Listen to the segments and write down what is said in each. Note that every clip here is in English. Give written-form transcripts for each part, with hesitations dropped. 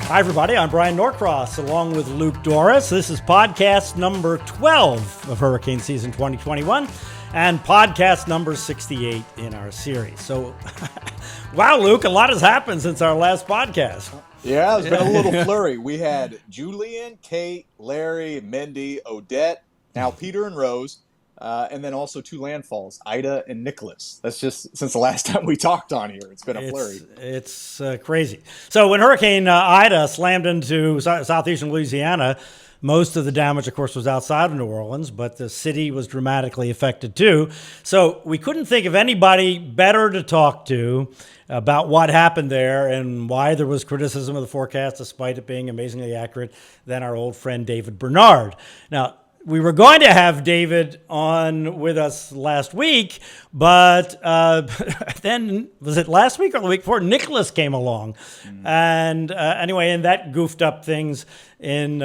Hi, everybody. I'm Bryan Norcross, along with Luke Doris. This is podcast number 12 of Hurricane Season 2021 and podcast number 68 in our series. So, wow, Luke, a lot has happened since our last podcast. Yeah, it's been a little flurry. We had Julian, Kate, Larry, Mindy, Odette, now Peter and Rose, and then also two landfalls, Ida and Nicholas. That's just since the last time we talked on here. It's been a flurry. It's crazy. So when Hurricane Ida slammed into southeastern Louisiana, most of the damage, of course, was outside of New Orleans, but the city was dramatically affected too. So we couldn't think of anybody better to talk to about what happened there and why there was criticism of the forecast, despite it being amazingly accurate, than our old friend David Bernard. Now, we were going to have David on with us last week, but then, was it last week or the week before? Nicholas came along. And anyway, and that goofed up things in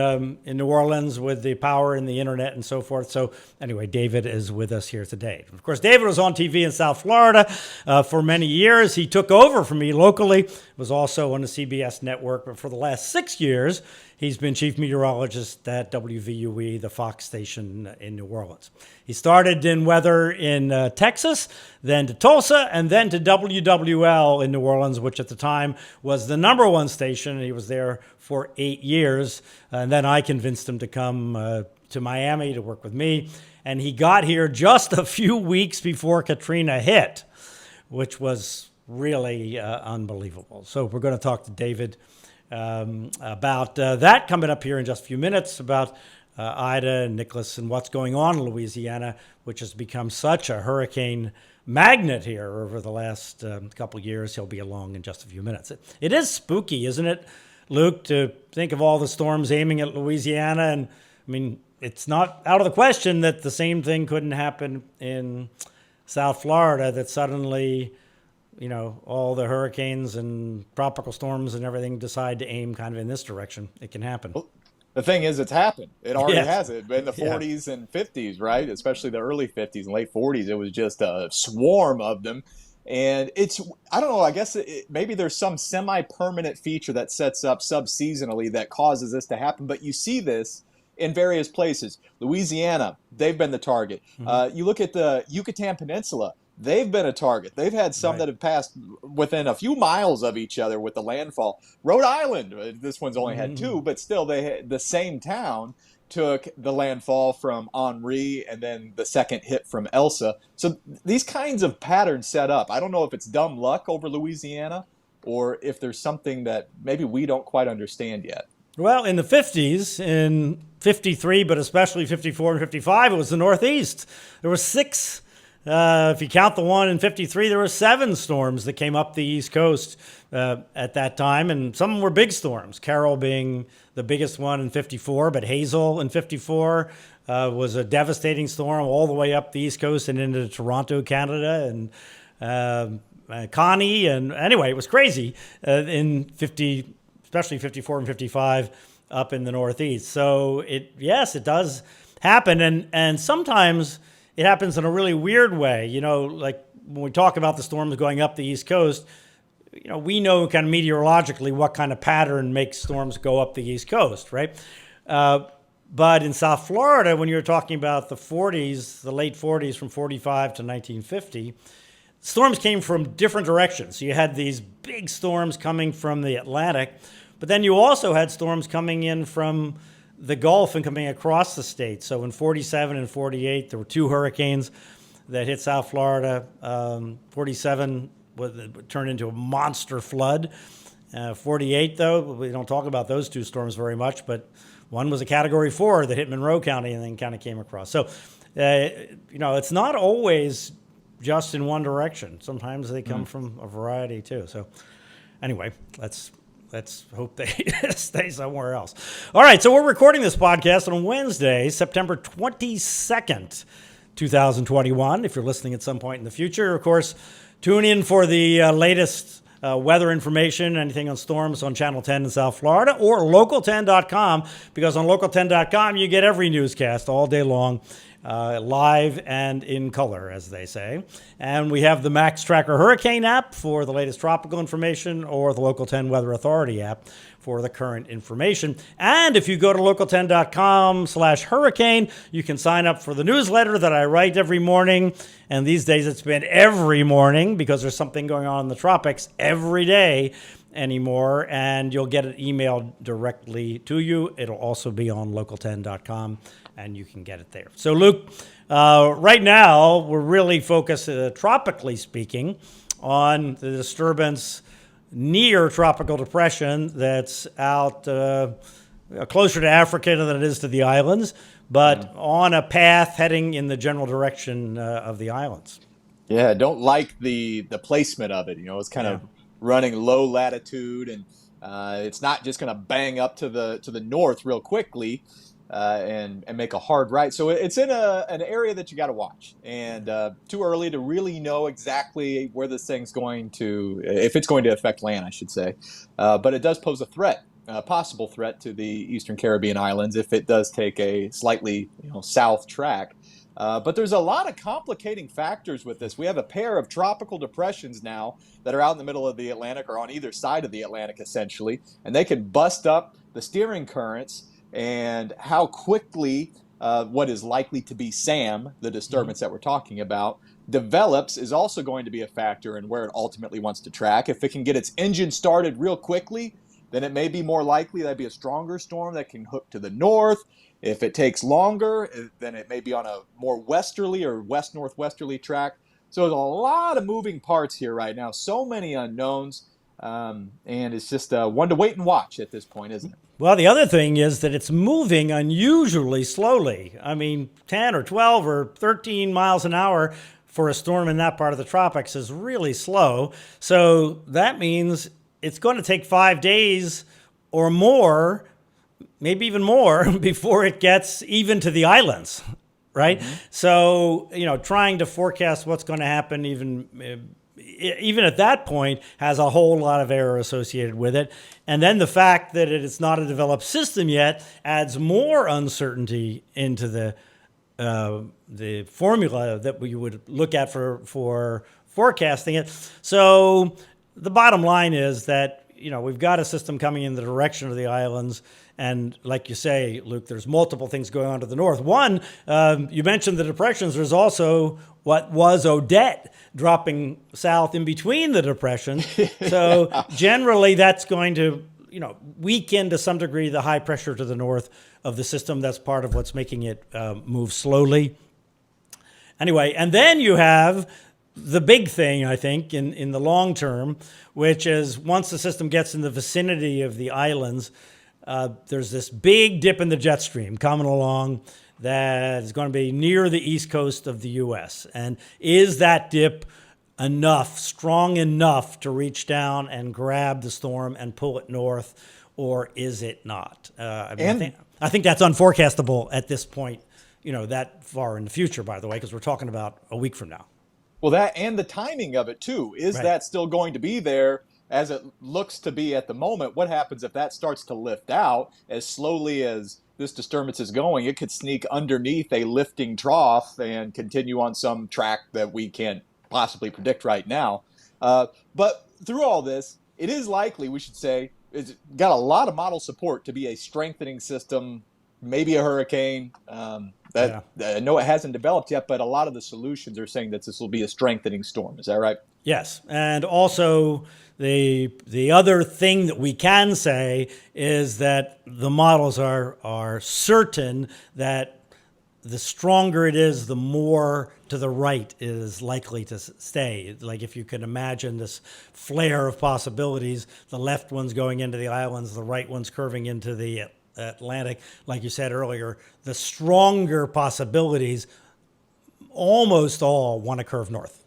New Orleans with the power and the internet and so forth. So anyway, David is with us here today. Of course, David was on TV in South Florida for many years. He took over from me locally, was also on the CBS network, but for the last 6 years, he's been chief meteorologist at WVUE, the Fox station in New Orleans. He started in weather in Texas, then to Tulsa, and then to WWL in New Orleans, which at the time was the number one station. He was there for 8 years. And then I convinced him to come to Miami to work with me. And he got here just a few weeks before Katrina hit, which was really unbelievable. So we're going to talk to David about that coming up here in just a few minutes, about Ida and Nicholas and what's going on in Louisiana, which has become such a hurricane magnet here over the last couple of years. He'll be along in just a few minutes. It is spooky, isn't it, Luke, to think of all the storms aiming at Louisiana? And I mean, it's not out of the question that the same thing couldn't happen in South Florida, that suddenly, you know, all the hurricanes and tropical storms and everything decide to aim kind of in this direction. It can happen. Well, the thing is, it's happened. It already Yes. has. It in the 40s and 50s, right? Especially the early 50s and late 40s. It was just a swarm of them. And it's, I don't know, I guess maybe there's some semi-permanent feature that sets up sub-seasonally that causes this to happen. But you see this in various places. Louisiana, they've been the target. Mm-hmm. You look at the Yucatan Peninsula. They've been a target. They've had some that have passed within a few miles of each other with the landfall. Rhode Island, this one's only had two, but still, they had, the same town took the landfall from Henri and then the second hit from Elsa. So these kinds of patterns set up. I don't know if it's dumb luck over Louisiana or if there's something that maybe we don't quite understand yet. Well, in the 50s, in 53, but especially 54 and 55, it was the Northeast. There were six. If you count the one in 53, there were 7 storms that came up the East Coast at that time, and some of them were big storms. Carol being the biggest one in 54, but Hazel in 54 was a devastating storm all the way up the East Coast and into Toronto, Canada, and Connie. And anyway, it was crazy in 50, especially 54 and 55 up in the Northeast. So it does happen, and sometimes it happens in a really weird way. You know, like when we talk about the storms going up the East Coast, you know, we know kind of meteorologically what kind of pattern makes storms go up the East Coast, right? But in South Florida, when you're talking about the 40s, the late 40s from 45 to 1950, storms came from different directions. So you had these big storms coming from the Atlantic, but then you also had storms coming in from the Gulf and coming across the state. So in 47 and 48, there were 2 hurricanes that hit South Florida. 47 turned into a monster flood. 48, though, we don't talk about those 2 storms very much, but one was a Category 4 that hit Monroe County and then kind of came across. So, you know, it's not always just in one direction. Sometimes they come from a variety, too. So anyway, let's hope they stay somewhere else. All right, so we're recording this podcast on Wednesday, September 22nd, 2021. If you're listening at some point in the future, of course, tune in for the latest weather information, anything on storms on Channel 10 in South Florida or local10.com, because on local10.com you get every newscast all day long live and in color, as they say. And we have the Max Tracker Hurricane app for the latest tropical information, or the Local 10 Weather Authority app for the current information. And if you go to local10.com/hurricane, you can sign up for the newsletter that I write every morning. And these days it's been every morning, because there's something going on in the tropics every day anymore. And you'll get it emailed directly to you. It'll also be on local10.com, and you can get it there. So, Luke, right now we're really focused, tropically speaking, on the disturbance near tropical depression that's out closer to Africa than it is to the islands, but on a path heading in the general direction of the islands. Yeah, I don't like the placement of it. It's kind of running low latitude, and it's not just going to bang up to the north real quickly and make a hard right. So it's in an area that you got to watch, and too early to really know exactly where this thing's going to, if it's going to affect land, I should say. But it does pose a threat, a possible threat to the Eastern Caribbean islands if it does take a slightly south track. But there's a lot of complicating factors with this. We have a pair of tropical depressions now that are out in the middle of the Atlantic, or on either side of the Atlantic, essentially, and they can bust up the steering currents. And how quickly what is likely to be SAM, the disturbance that we're talking about, develops is also going to be a factor in where it ultimately wants to track. If it can get its engine started real quickly, then it may be more likely that'd be a stronger storm that can hook to the north. If it takes longer, then it may be on a more westerly or west-northwesterly track. So there's a lot of moving parts here right now, so many unknowns, and it's just one to wait and watch at this point, isn't it? Well, the other thing is that it's moving unusually slowly. I mean, 10 or 12 or 13 miles an hour for a storm in that part of the tropics is really slow. So that means it's going to take 5 days or more, maybe even more, before it gets even to the islands, right? Mm-hmm. So, trying to forecast what's going to happen even at that point has a whole lot of error associated with it. And then the fact that it's not a developed system yet adds more uncertainty into the formula that we would look at for forecasting it. So the bottom line is that, we've got a system coming in the direction of the islands. And like you say, Luke, there's multiple things going on to the north. One, you mentioned the depressions. There's also what was Odette dropping south in between the depressions. So generally that's going to, weaken to some degree the high pressure to the north of the system. That's part of what's making it move slowly. Anyway, and then you have the big thing, I think, in the long term, which is once the system gets in the vicinity of the islands, there's this big dip in the jet stream coming along that is going to be near the east coast of the U.S. And is that dip strong enough to reach down and grab the storm and pull it north, or is it not? I think that's unforecastable at this point, that far in the future, by the way, because we're talking about a week from now. Well, that and the timing of it, too. Is that still going to be there as it looks to be at the moment? What happens if that starts to lift out as slowly as this disturbance is going? It could sneak underneath a lifting trough and continue on some track that we can't possibly predict right now. But through all this, it is likely, we should say, it's got a lot of model support to be a strengthening system, maybe a hurricane. I know it hasn't developed yet, but a lot of the solutions are saying that this will be a strengthening storm. Is that right? Yes. And also the other thing that we can say is that the models are certain that the stronger it is, the more to the right it is likely to stay. Like if you can imagine this flare of possibilities, the left one's going into the islands, the right one's curving into the Atlantic. Like you said earlier, the stronger possibilities almost all want to curve north.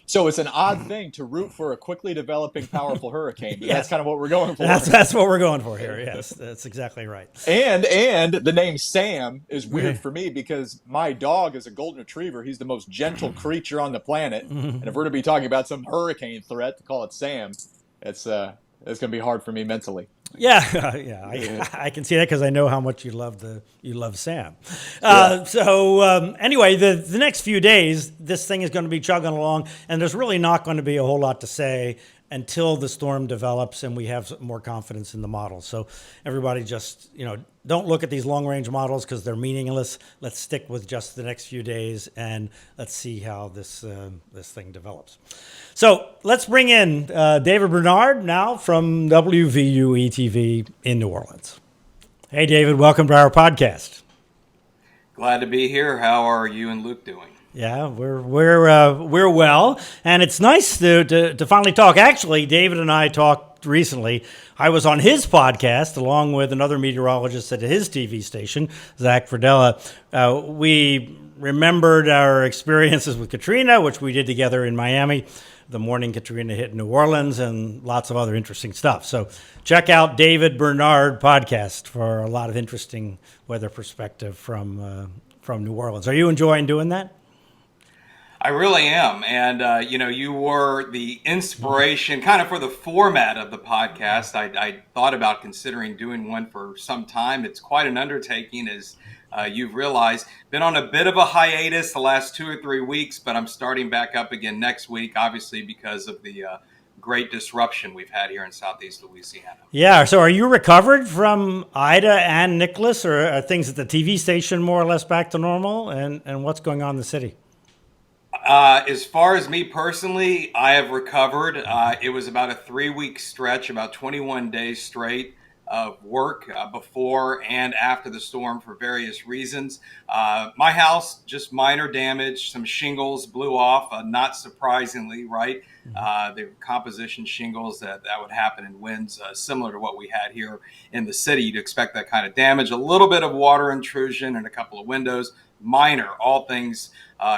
So it's an odd thing to root for a quickly developing, powerful hurricane. But Yes. That's kind of what we're going for. That's what we're going for here. Yes, that's exactly right. And the name Sam is weird for me because my dog is a golden retriever. He's the most gentle creature on the planet. And if we're going to be talking about some hurricane threat, to call it Sam, it's going to be hard for me mentally. Yeah, yeah, I can see that because I know how much you love Sam. Anyway, the next few days, this thing is going to be chugging along, and there's really not going to be a whole lot to say until the storm develops and we have more confidence in the models. So everybody just, don't look at these long range models because they're meaningless. Let's stick with just the next few days and let's see how this thing develops. So let's bring in David Bernard now from WVUE-TV in New Orleans. Hey, David, welcome to our podcast. Glad to be here. How are you and Luke doing? Yeah, we're well, and it's nice to finally talk. Actually, David and I talked recently. I was on his podcast along with another meteorologist at his TV station, Zach Fradella. We remembered our experiences with Katrina, which we did together in Miami, the morning Katrina hit New Orleans, and lots of other interesting stuff. So check out David Bernard podcast for a lot of interesting weather perspective from New Orleans. Are you enjoying doing that? I really am. And, you were the inspiration kind of for the format of the podcast. I thought about considering doing one for some time. It's quite an undertaking, as you've realized. Been on a bit of a hiatus the last 2 or 3 weeks, but I'm starting back up again next week, obviously because of the great disruption we've had here in Southeast Louisiana. Yeah. So are you recovered from Ida and Nicholas, or are things at the TV station more or less back to normal? And what's going on in the city? As far as me personally, I have recovered. It was about a 3-week stretch, about 21 days straight of work before and after the storm for various reasons. My house, just minor damage. Some shingles blew off, not surprisingly, right? They were composition shingles that would happen in winds similar to what we had here in the city. You'd expect that kind of damage. A little bit of water intrusion and a couple of windows. Minor, all things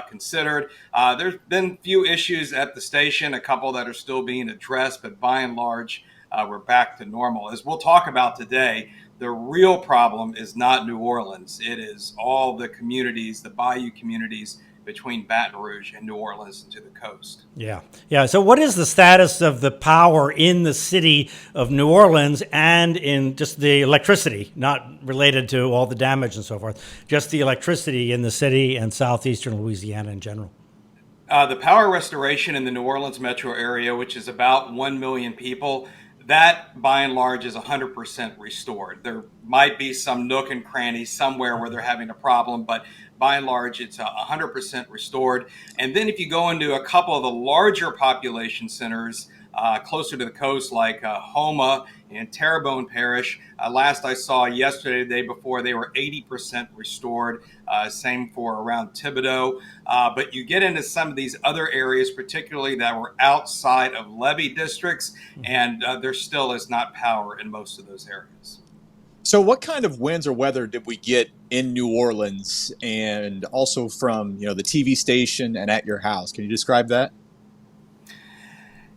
considered. There's been few issues at the station, a couple that are still being addressed, but by and large, we're back to normal. As we'll talk about today, the real problem is not New Orleans. It is all the communities, the bayou communities between Baton Rouge and New Orleans and to the coast. Yeah. Yeah. So what is the status of the power in the city of New Orleans and in just the electricity, not related to all the damage and so forth, just the electricity in the city and southeastern Louisiana in general? The power restoration in the New Orleans metro area, which is about 1 million people, that by and large is 100% restored. There might be some nook and cranny somewhere where they're having a problem, but by and large, it's 100% restored. And then if you go into a couple of the larger population centers closer to the coast, like Houma and Terrebonne Parish, last I saw yesterday, the day before, they were 80% restored. Same for around Thibodaux. But you get into some of these other areas, particularly that were outside of levee districts, and there still is not power in most of those areas. So what kind of winds or weather did we get in New Orleans, and also from, the TV station and at your house? Can you describe that?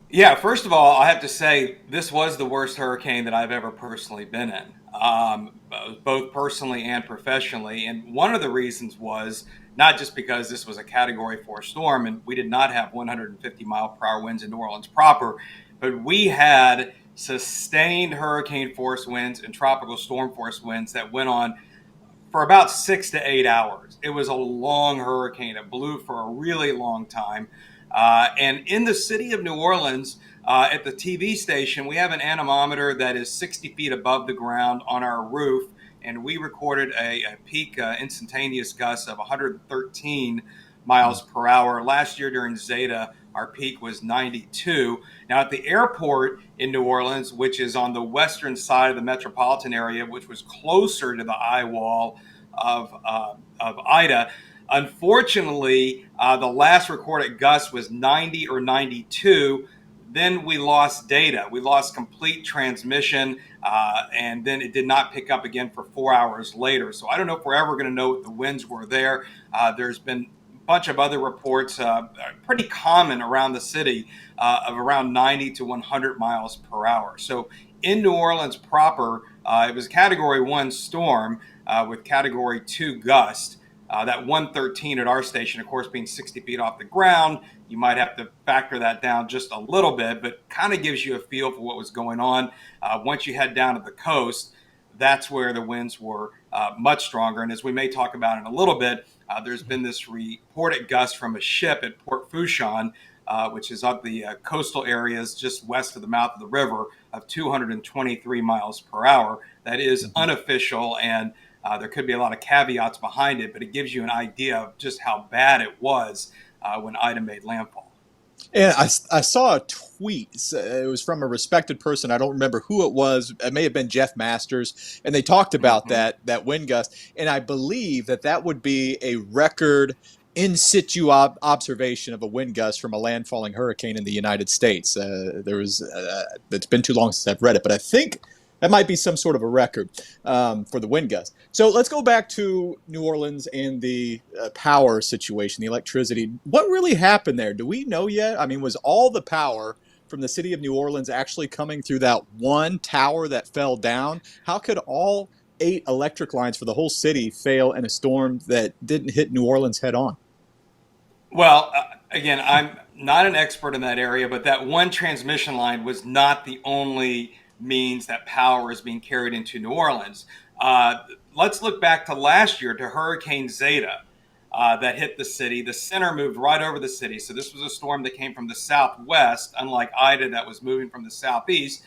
Yeah, first of all, I have to say this was the worst hurricane that I've ever personally been in, both personally and professionally. And one of the reasons was not just because this was a Category 4 storm and we did not have 150 mile per hour winds in New Orleans proper, but we had sustained hurricane force winds and tropical storm force winds that went on for about 6 to 8 hours. It was a long hurricane. It blew for a really long time. And in the city of New Orleans, at the TV station, we have an anemometer that is 60 feet above the ground on our roof, and we recorded a peak instantaneous gust of 113 miles per hour. Last year during Zeta, our peak was 92. Now at the airport in New Orleans, which is on the western side of the metropolitan area, which was closer to the eye wall of Ida, unfortunately, the last recorded gust was 90 or 92. Then we lost data. We lost complete transmission, and then it did not pick up again for 4 hours later. So I don't know if we're ever going to know what the winds were there. There's been a bunch of other reports, pretty common around the city, of around 90 to 100 miles per hour. So in New Orleans proper, it was a Category 1 storm with Category 2 gust. That 113 at our station, of course, being 60 feet off the ground, you might have to factor that down just a little bit, but kind of gives you a feel for what was going on. Once you head down to the coast, that's where the winds were much stronger. And as we may talk about in a little bit, there's been this reported gust from a ship at Port Fourchon, which is up the coastal areas just west of the mouth of the river, of 223 miles per hour. That is unofficial, and there could be a lot of caveats behind it, but it gives you an idea of just how bad it was when Ida made landfall. And I saw a tweet. It was from a respected person. I don't remember who it was. It may have been Jeff Masters. And they talked about that wind gust. And I believe that would be a record in situ observation of a wind gust from a landfalling hurricane in the United States. It's been too long since I've read it, but I think that might be some sort of a record for the wind gust. So let's go back to New Orleans and the power situation, the electricity. What really happened there? Do we know yet? I mean, was all the power from the city of New Orleans actually coming through that one tower that fell down? How could all 8 electric lines for the whole city fail in a storm that didn't hit New Orleans head on? Well, again, I'm not an expert in that area, but that one transmission line was not the only means that power is being carried into New Orleans. Let's look back to last year, to Hurricane Zeta that hit the city. The center moved right over the city. So this was a storm that came from the southwest, unlike Ida that was moving from the southeast.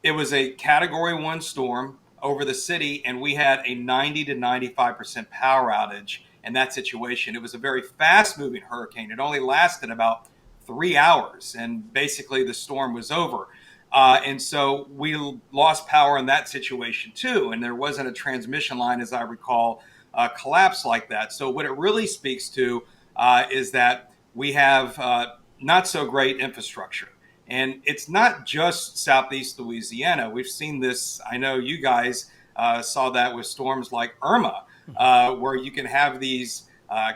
It was a Category 1 storm over the city, and we had a 90 to 95% power outage in that situation. It was a very fast-moving hurricane. It only lasted about 3 hours, and basically the storm was over. And so we lost power in that situation too. And there wasn't a transmission line, as I recall, collapse like that. So what it really speaks to is that we have not so great infrastructure. And it's not just Southeast Louisiana. We've seen this. I know you guys saw that with storms like Irma, where you can have these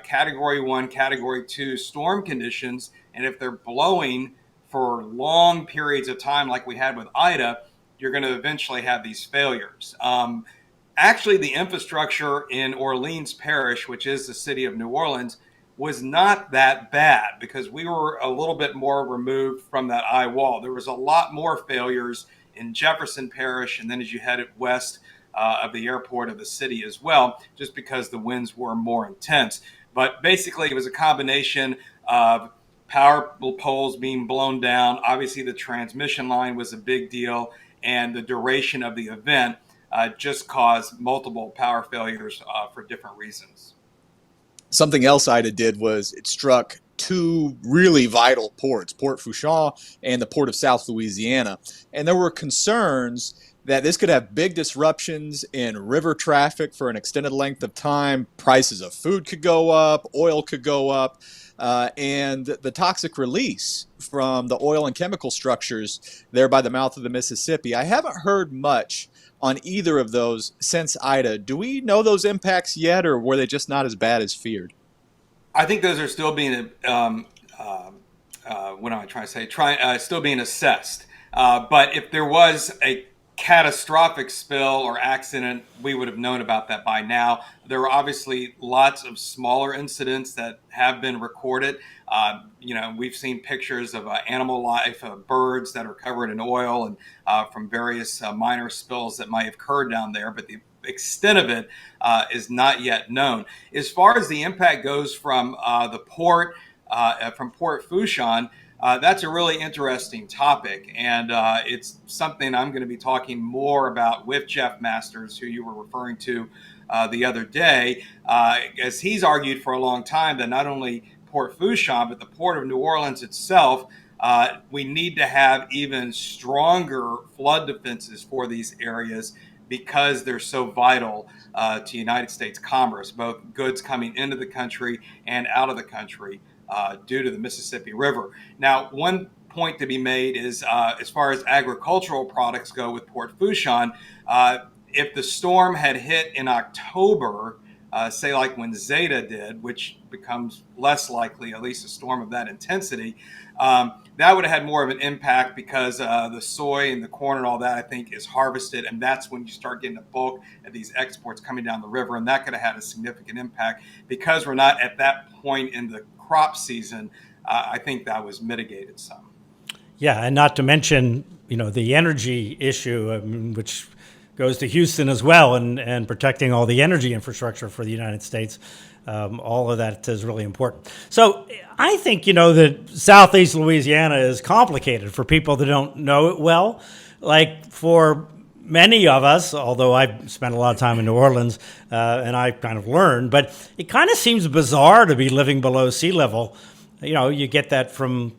Category 1, Category 2 storm conditions. And if they're blowing for long periods of time, like we had with Ida, you're going to eventually have these failures. Actually, the infrastructure in Orleans Parish, which is the city of New Orleans, was not that bad because we were a little bit more removed from that eye wall. There was a lot more failures in Jefferson Parish, and then as you headed west of the airport of the city as well, just because the winds were more intense. But basically, it was a combination of power poles being blown down. Obviously, the transmission line was a big deal, and the duration of the event just caused multiple power failures for different reasons. Something else Ida did was it struck 2 really vital ports, Port Fourchon and the Port of South Louisiana. And there were concerns that this could have big disruptions in river traffic for an extended length of time. Prices of food could go up, oil could go up. And the toxic release from the oil and chemical structures there by the mouth of the Mississippi. I haven't heard much on either of those since Ida. Do we know those impacts yet, or were they just not as bad as feared? I think those are still being, what am I trying to say? Still being assessed. But if there was a catastrophic spill or accident, we would have known about that by now. There are obviously lots of smaller incidents that have been recorded. We've seen pictures of animal life, birds that are covered in oil, and from various minor spills that might have occurred down there. But the extent of it is not yet known. As far as the impact goes from the port, from Port Fourchon, that's a really interesting topic, and it's something I'm going to be talking more about with Jeff Masters, who you were referring to the other day, as he's argued for a long time that not only Port Fourchon, but the Port of New Orleans itself, we need to have even stronger flood defenses for these areas because they're so vital to United States commerce, both goods coming into the country and out of the country. Due to the Mississippi River. Now, one point to be made is as far as agricultural products go with Port Fourchon, if the storm had hit in October, say like when Zeta did, which becomes less likely, at least a storm of that intensity, that would have had more of an impact because the soy and the corn and all that, I think, is harvested. And that's when you start getting a bulk of these exports coming down the river. And that could have had a significant impact. Because we're not at that point in the crop season, I think that was mitigated some. Yeah, and not to mention, the energy issue, which goes to Houston as well, and protecting all the energy infrastructure for the United States. All of that is really important. So I think, that Southeast Louisiana is complicated for people that don't know it well. Like for many of us, although I spent a lot of time in New Orleans and I kind of learned, but it kind of seems bizarre to be living below sea level. You get that from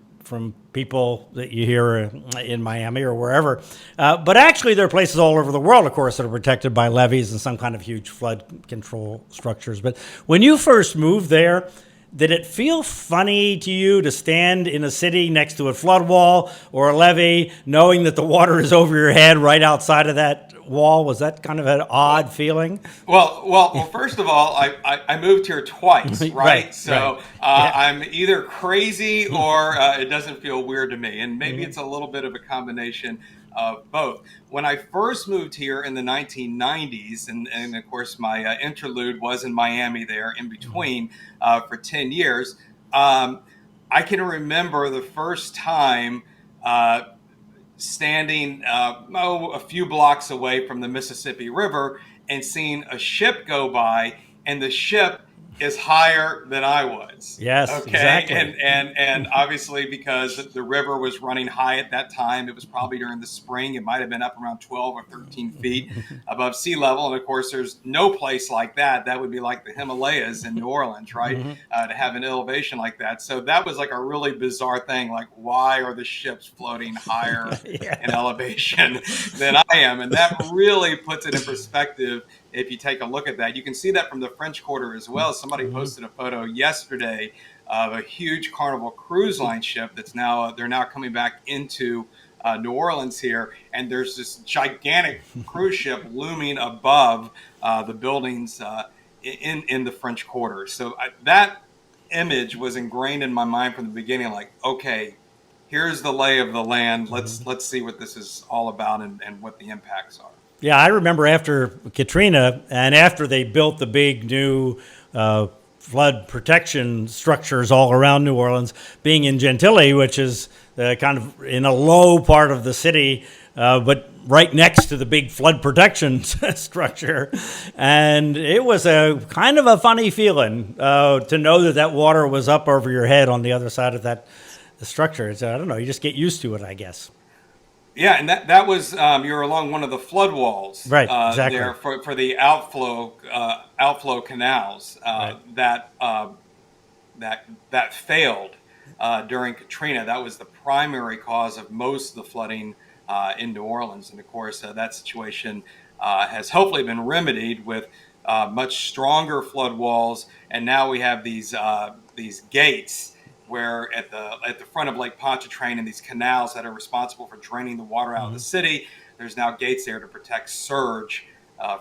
people that you hear in Miami or wherever. But actually, there are places all over the world, of course, that are protected by levees and some kind of huge flood control structures. But when you first moved there, did it feel funny to you to stand in a city next to a flood wall or a levee, knowing that the water is over your head right outside of that wall? Was that kind of an odd feeling? Well, first of all, I moved here twice, right? Right, So right. Yeah. I'm either crazy or it doesn't feel weird to me. And maybe it's a little bit of a combination of both. When I first moved here in the 1990s, and of course my interlude was in Miami there in between for 10 years, I can remember the first time standing a few blocks away from the Mississippi River and seeing a ship go by, and the ship is higher than I was. Yes, okay, exactly. And obviously because the river was running high at that time, it was probably during the spring. It might have been up around 12 or 13 feet above sea level, and of course, there's no place like that. That would be like the Himalayas in New Orleans, right? To have an elevation like that. So that was like a really bizarre thing. Like, why are the ships floating higher in elevation than I am? And that really puts it in perspective. If you take a look at that, you can see that from the French Quarter as well. Somebody posted a photo yesterday of a huge Carnival Cruise Line ship they're now coming back into New Orleans here, and there's this gigantic cruise ship looming above the buildings in the French Quarter. So that image was ingrained in my mind from the beginning. Like, okay, here's the lay of the land. Let's see what this is all about and what the impacts are. Yeah, I remember after Katrina and after they built the big new flood protection structures all around New Orleans, being in Gentilly, which is kind of in a low part of the city, but right next to the big flood protection structure. And it was a kind of a funny feeling to know that water was up over your head on the other side of the structure. So I don't know, you just get used to it, I guess. Yeah, and that was you're along one of the flood walls, Right, exactly. there for the outflow canals Right. that failed during Katrina. That was the primary cause of most of the flooding in New Orleans, and of course that situation has hopefully been remedied with much stronger flood walls, and now we have these gates where at the front of Lake Pontchartrain and these canals that are responsible for draining the water out of the city, there's now gates there to protect surge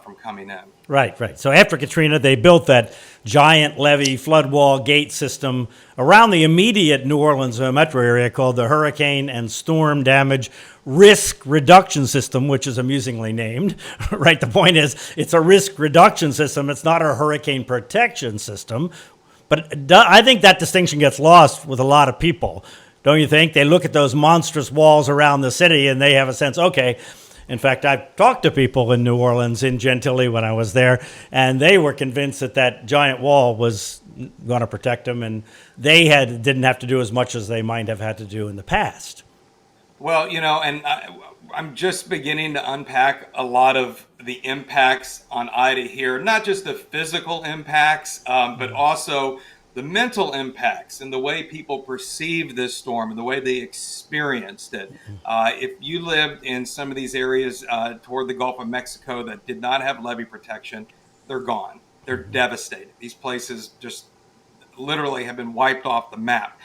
from coming in. Right. So after Katrina, they built that giant levee flood wall gate system around the immediate New Orleans metro area called the Hurricane and Storm Damage Risk Reduction System, which is amusingly named. Right. The point is, it's a risk reduction system. It's not a hurricane protection system. But I think that distinction gets lost with a lot of people, don't you think? They look at those monstrous walls around the city and they have a sense, okay. In fact, I've talked to people in New Orleans, in Gentilly when I was there, and they were convinced that giant wall was going to protect them, and they didn't have to do as much as they might have had to do in the past. Well, and I'm just beginning to unpack a lot of the impacts on Ida here, not just the physical impacts, but also the mental impacts and the way people perceive this storm and the way they experienced it. If you lived in some of these areas toward the Gulf of Mexico that did not have levee protection, they're gone. They're devastated. These places just literally have been wiped off the map.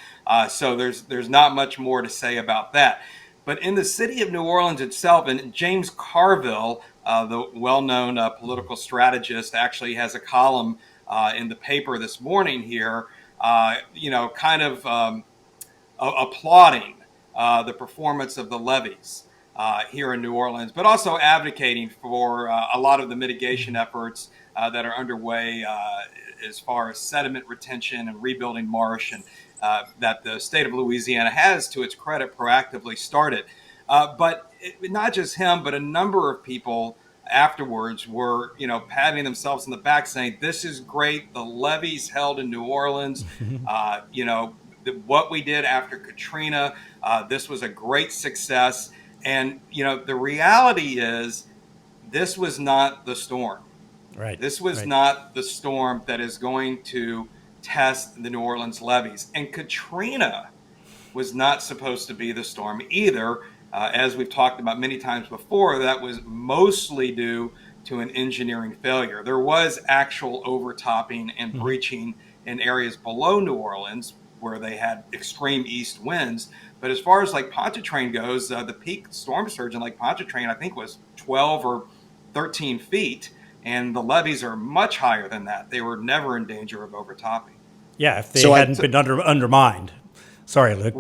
So there's not much more to say about that. But in the city of New Orleans itself, and James Carville, the well-known political strategist, actually has a column in the paper this morning here, kind of applauding the performance of the levees here in New Orleans, but also advocating for a lot of the mitigation efforts that are underway as far as sediment retention and rebuilding marsh, and that the state of Louisiana has, to its credit, proactively started. Not just him, but a number of people afterwards were, patting themselves on the back, saying, "This is great. The levees held in New Orleans. What we did after Katrina, this was a great success." And the reality is, this was not the storm. Right. This was right. not the storm that is going to test the New Orleans levees. And Katrina was not supposed to be the storm either. As we've talked about many times before, that was mostly due to an engineering failure. There was actual overtopping and breaching in areas below New Orleans where they had extreme east winds. But as far as Lake Pontchartrain goes, the peak storm surge in Lake Pontchartrain, I think, was 12 or 13 feet. And the levees are much higher than that. They were never in danger of overtopping. Yeah, if they hadn't been undermined. Sorry, Luke.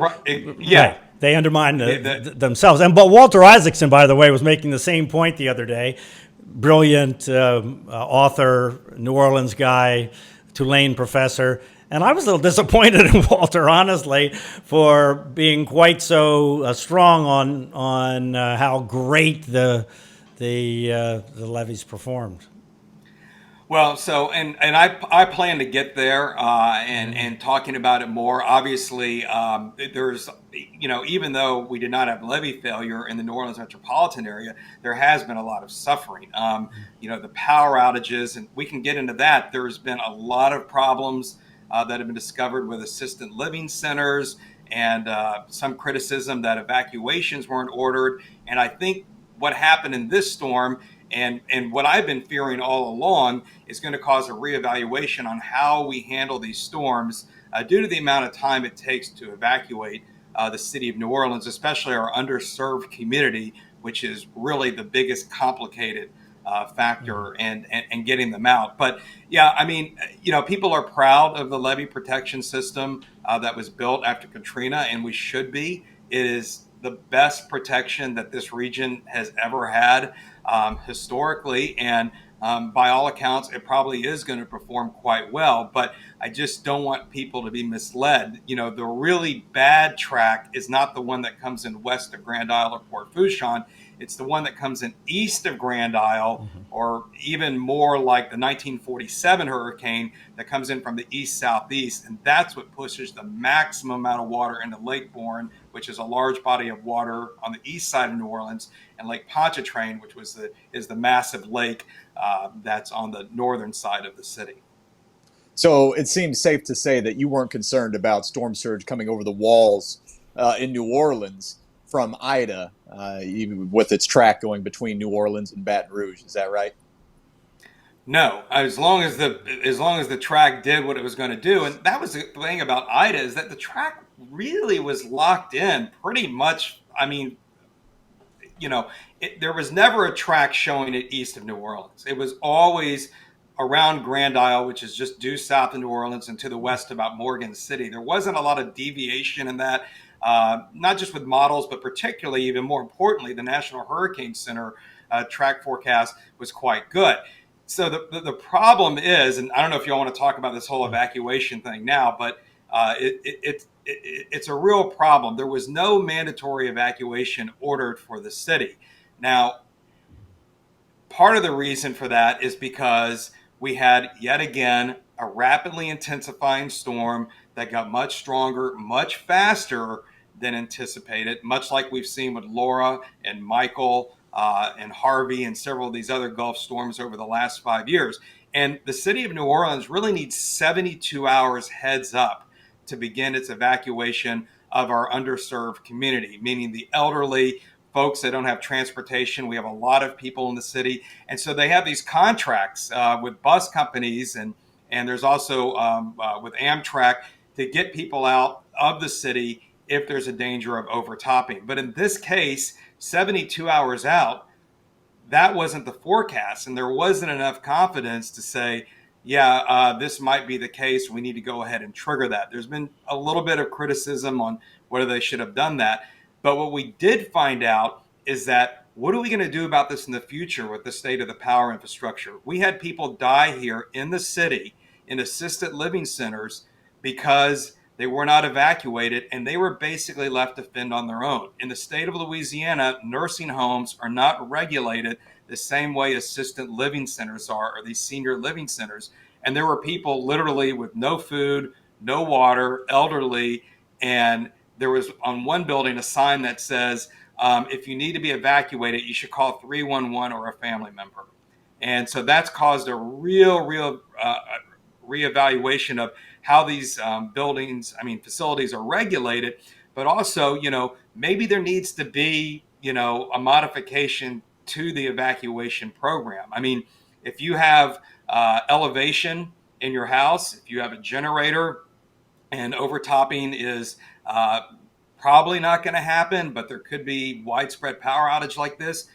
Yeah. Right. They undermined themselves. But Walter Isaacson, by the way, was making the same point the other day. Brilliant author, New Orleans guy, Tulane professor. And I was a little disappointed in Walter, honestly, for being quite so strong on how great the levees performed. Well, so and I plan to get there and talking about it more. Obviously, there's even though we did not have levee failure in the New Orleans metropolitan area, there has been a lot of suffering. The power outages, and we can get into that. There's been a lot of problems that have been discovered with assisted living centers, and some criticism that evacuations weren't ordered. And I think what happened in this storm, and what I've been fearing all along, is going to cause a reevaluation on how we handle these storms due to the amount of time it takes to evacuate the city of New Orleans, especially our underserved community, which is really the biggest complicated factor and getting them out. But yeah, I mean, people are proud of the levee protection system that was built after Katrina, and we should be. It is the best protection that this region has ever had historically, and by all accounts, it probably is going to perform quite well. But I just don't want people to be misled. The really bad track is not the one that comes in west of Grand Isle or Port Fourchon. It's the one that comes in east of Grand Isle, or even more like the 1947 hurricane that comes in from the east-southeast. And that's what pushes the maximum amount of water into Lake Borgne, which is a large body of water on the east side of New Orleans, and Lake Pontchartrain, which is the massive lake that's on the northern side of the city. So it seems safe to say that you weren't concerned about storm surge coming over the walls in New Orleans from Ida, even with its track going between New Orleans and Baton Rouge. Is that right? No, as long as the track did what it was going to do, and that was the thing about Ida, is that the track really was locked in pretty much. I mean, there was never a track showing it east of New Orleans. It was always around Grand Isle, which is just due south of New Orleans, and to the west about Morgan City. There wasn't a lot of deviation in that. Not just with models, but particularly, even more importantly, the National Hurricane Center track forecast was quite good. So the problem is, and I don't know if you all want to talk about this whole evacuation thing now, but it's a real problem. There was no mandatory evacuation ordered for the city. Now, part of the reason for that is because we had, yet again, a rapidly intensifying storm that got much stronger, much faster than anticipated, much like we've seen with Laura and Michael and Harvey and several of these other Gulf storms over the last 5 years. And the city of New Orleans really needs 72 hours heads up to begin its evacuation of our underserved community, meaning the elderly, folks that don't have transportation. We have a lot of people in the city. And so they have these contracts with bus companies, and there's also with Amtrak to get people out of the city if there's a danger of overtopping. But in this case, 72 hours out, that wasn't the forecast. And there wasn't enough confidence to say, this might be the case. We need to go ahead and trigger that. There's been a little bit of criticism on whether they should have done that. But what we did find out is that what are we going to do about this in the future with the state of the power infrastructure? We had people die here in the city in assisted living centers because they were not evacuated, and they were basically left to fend on their own. In the state of Louisiana, nursing homes are not regulated the same way assisted living centers are, or these senior living centers. And there were people literally with no food, no water, elderly, and there was on one building a sign that says, if you need to be evacuated, you should call 311 or a family member. And so that's caused a real reevaluation of how these facilities are regulated. But also, maybe there needs to be, a modification to the evacuation program. I mean, if you have elevation in your house, if you have a generator, and overtopping is probably not going to happen, but there could be widespread power outage like this,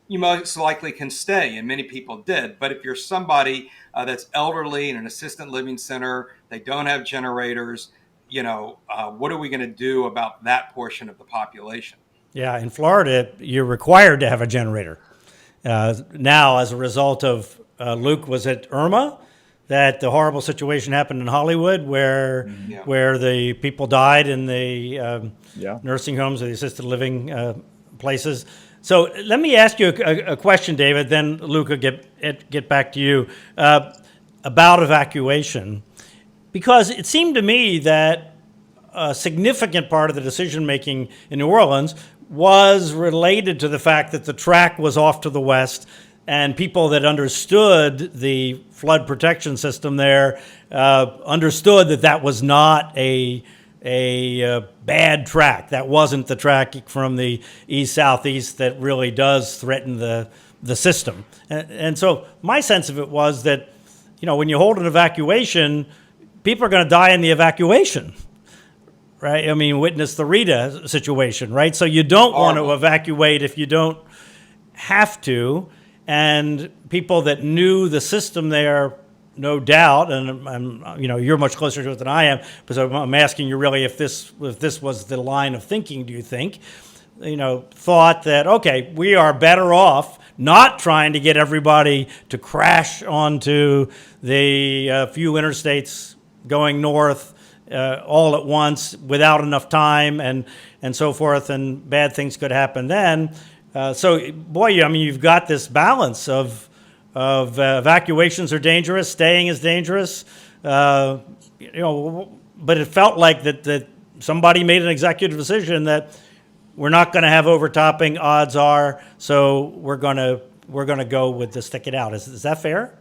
you most likely can stay, and many people did. But if you're somebody that's elderly in an assisted living center, they don't have generators, what are we going to do about that portion of the population? Yeah, in Florida, you're required to have a generator. Now, as a result of, Luke, was it Irma? That the horrible situation happened in Hollywood where the people died in the nursing homes or the assisted living places. So let me ask you a question, David, then Luke will get back to you about evacuation. Because it seemed to me that a significant part of the decision-making in New Orleans was related to the fact that the track was off to the west, and people that understood the flood protection system there understood that that was not a bad track. That wasn't the track from the east-southeast that really does threaten the system. And so my sense of it was that, when you hold an evacuation, people are going to die in the evacuation, right? I mean, witness the Rita situation, right? So you don't want to evacuate if you don't have to. And people that knew the system there, no doubt, and you're much closer to it than I am, because I'm asking you really if this was the line of thinking. Do you think, thought that okay, we are better off not trying to get everybody to crash onto the few interstates going north all at once without enough time and so forth, and bad things could happen then. So, boy, you've got this balance of evacuations are dangerous, staying is dangerous, but it felt like that somebody made an executive decision that we're not going to have overtopping, odds are, so we're going to go with the stick it out. Is that fair?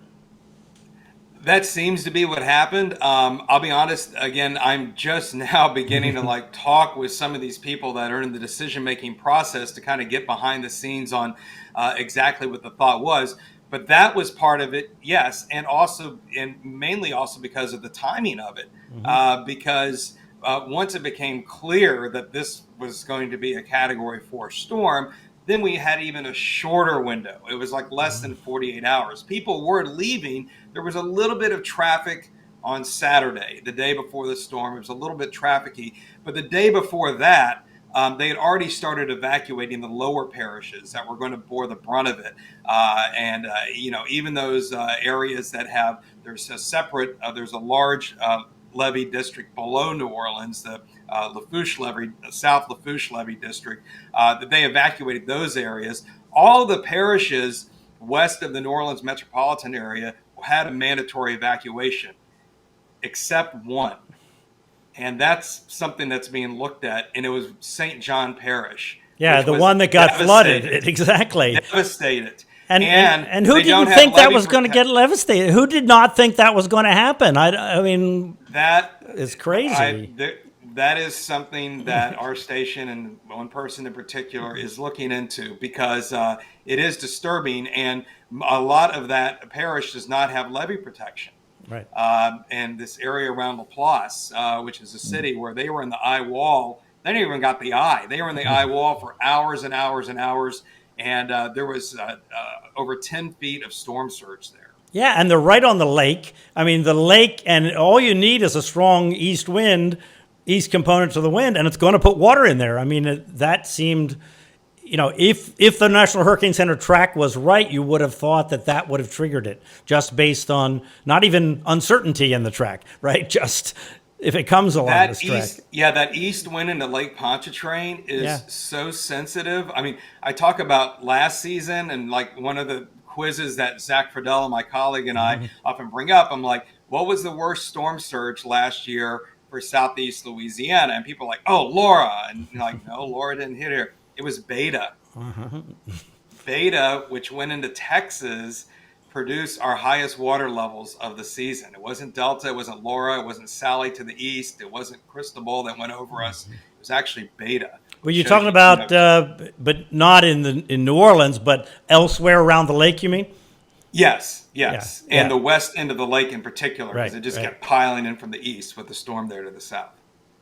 That seems to be what happened. I'll be honest, again, I'm just now beginning to talk with some of these people that are in the decision-making process to kind of get behind the scenes on exactly what the thought was. But that was part of it, yes, and mainly also because of the timing of it. Because once it became clear that this was going to be a Category 4 storm, then we had even a shorter window. It was less than 48 hours. People were leaving. There was a little bit of traffic on Saturday, the day before the storm. It was a little bit trafficy. But the day before that, they had already started evacuating the lower parishes that were going to bore the brunt of it. Even those areas that there's a large levee district below New Orleans, the South Lafourche levee district, that they evacuated those areas. All the parishes west of the New Orleans metropolitan area had a mandatory evacuation, except one. And that's something that's being looked at, and it was St. John Parish. Yeah, the one that got flooded. Exactly. Devastated. And who didn't think that was going to get devastated? Who did not think that was going to happen? I mean, that is crazy. That is something that our station and one person in particular is looking into, because it is disturbing, and a lot of that parish does not have levee protection. Right. And this area around Laplace, which is a city where they were in the eye wall, they didn't even got the eye. They were in the eye wall for hours and hours and hours. And there was over 10 feet of storm surge there. Yeah, and they're right on the lake. I mean, the lake, and all you need is a strong east wind, east component to the wind, and it's going to put water in there. I mean, that seemed, if the National Hurricane Center track was right, you would have thought that would have triggered it, just based on not even uncertainty in the track, right? Just if it comes along this track. That east wind into Lake Pontchartrain is Yeah. so sensitive. I mean, I talk about last season, and like one of the quizzes that Zach Friedel, my colleague, and I often bring up, I'm like, what was the worst storm surge last year for Southeast Louisiana? And people are like, oh, Laura. And you're like, no, Laura didn't hit here. It was Beta. Beta, which went into Texas, produced our highest water levels of the season. It wasn't Delta, it wasn't Laura, it wasn't Sally to the east, it wasn't Cristobal that went over us. It was actually Beta. Well, you're talking about, but not in New Orleans, but elsewhere around the lake, you mean? Yes. Yeah, And yeah. the west end of the lake in particular, because Right, it just right. kept piling in from the east with the storm there to the south.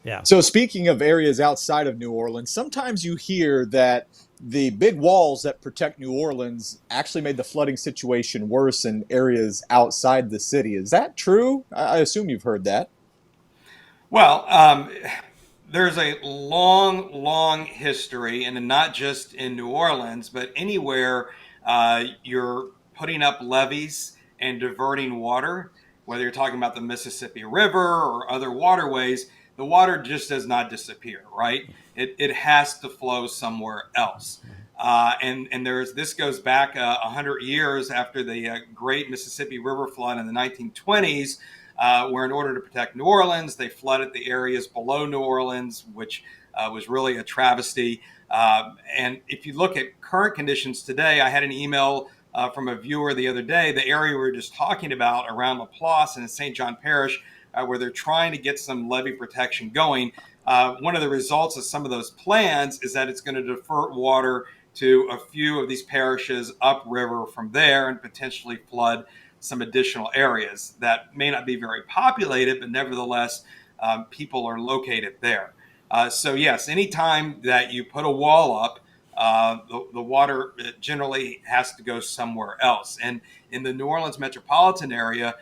Yeah. So speaking of areas outside of New Orleans, sometimes you hear that the big walls that protect New Orleans actually made the flooding situation worse in areas outside the city. Is that true? I assume you've heard that. Well, there's a long history, and not just in New Orleans, but anywhere you're putting up levees and diverting water, whether you're talking about the Mississippi River or other waterways, the water just does not disappear, right? It has to flow somewhere else. And this goes back 100 years after the Great Mississippi River flood in the 1920s, where in order to protect New Orleans, they flooded the areas below New Orleans, which was really a travesty. And if you look at current conditions today, I had an email from a viewer the other day, the area we were just talking about around LaPlace and in St. John Parish, where they're trying to get some levee protection going. One of the results of some of those plans is that it's going to divert water to a few of these parishes upriver from there and potentially flood some additional areas that may not be very populated, but nevertheless, people are located there. So yes, anytime that you put a wall up, the water generally has to go somewhere else. And in the New Orleans metropolitan area,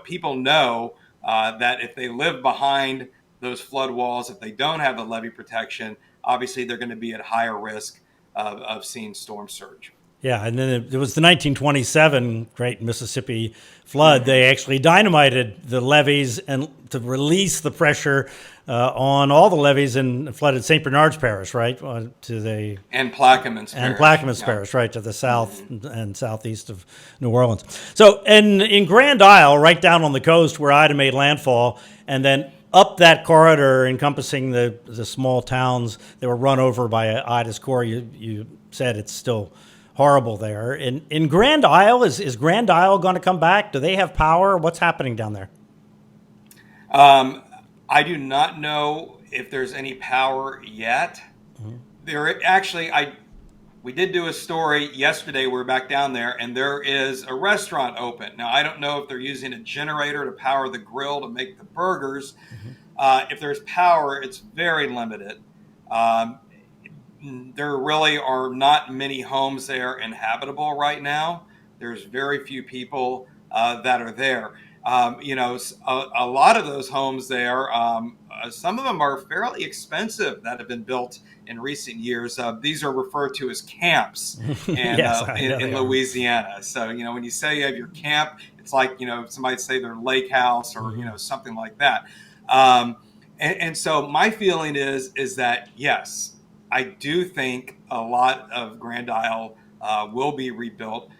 people know that if they live behind those flood walls, if they don't have the levee protection, obviously they're going to be at higher risk of seeing storm surge. Yeah, and then there was the 1927 Great Mississippi Flood. They actually dynamited the levees and to release the pressure on all the levees and flooded St. Bernard's Parish, right, and Plaquemines Parish, right, to the south and southeast of New Orleans. So, and in Grand Isle, right down on the coast where Ida made landfall, and then up that corridor encompassing the small towns that were run over by Ida's core, you said it's still horrible there. In Grand Isle, is Grand Isle going to come back? Do they have power? What's happening down there? I do not know if there's any power yet. We did do a story yesterday. We're back down there, and there is a restaurant open. Now, I don't know if they're using a generator to power the grill to make the burgers. If there's power, it's very limited. There really are not many homes there inhabitable right now. There's very few people that are there. A lot of those homes there, some of them are fairly expensive that have been built in recent years. These are referred to as camps Yes, in Louisiana. So, when you say you have your camp, it's like, somebody say their lake house or, something like that. And so my feeling is that, yes, I do think a lot of Grand Isle will be rebuilt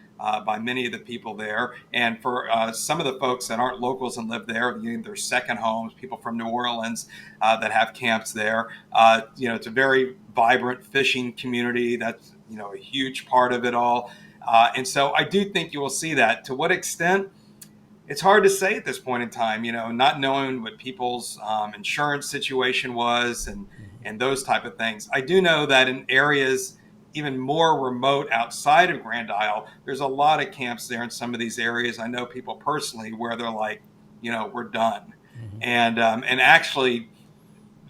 by many of the people there. And for some of the folks that aren't locals and live there, their second homes, people from New Orleans that have camps there. It's a very vibrant fishing community. That's, a huge part of it all. And so I do think you will see that. To what extent? It's hard to say at this point in time, not knowing what people's insurance situation was and those type of things. I do know that in areas even more remote outside of Grand Isle, there's a lot of camps there in some of these areas. I know people personally where they're like, we're done. And actually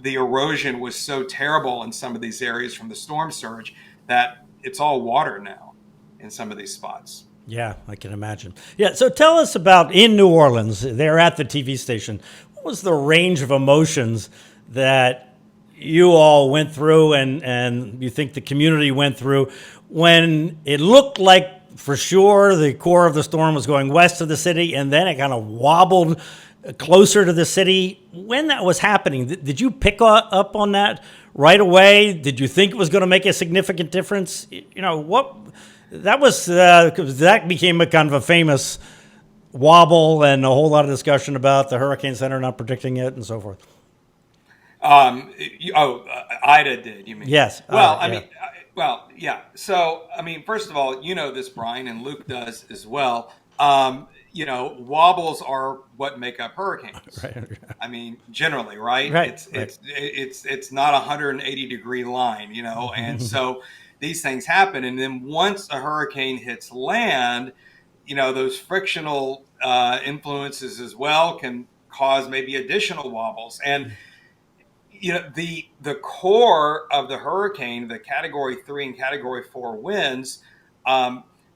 the erosion was so terrible in some of these areas from the storm surge that it's all water now in some of these spots. Yeah, I can imagine. Yeah, so tell us about in New Orleans, they're at the TV station. What was the range of emotions that you all went through and you think the community went through when it looked like for sure the core of the storm was going west of the city and then it kind of wobbled closer to the city? When that was happening, did you pick up on that right away? Did you think it was going to make a significant difference? You know, what that was, 'cause that became a kind of a famous wobble and a whole lot of discussion about the Hurricane Center not predicting it and so forth. Ida did, you mean? Yes. Well, I Yeah. mean, yeah. So, I mean, first of all, you know this, Brian, and Luke does as well. Wobbles are what make up hurricanes. Right. I mean, generally, right? Right. It's not a 180-degree line, and so these things happen. And then once a hurricane hits land, those frictional influences as well can cause maybe additional wobbles. And the core of the hurricane, the Category 3 and Category 4 winds,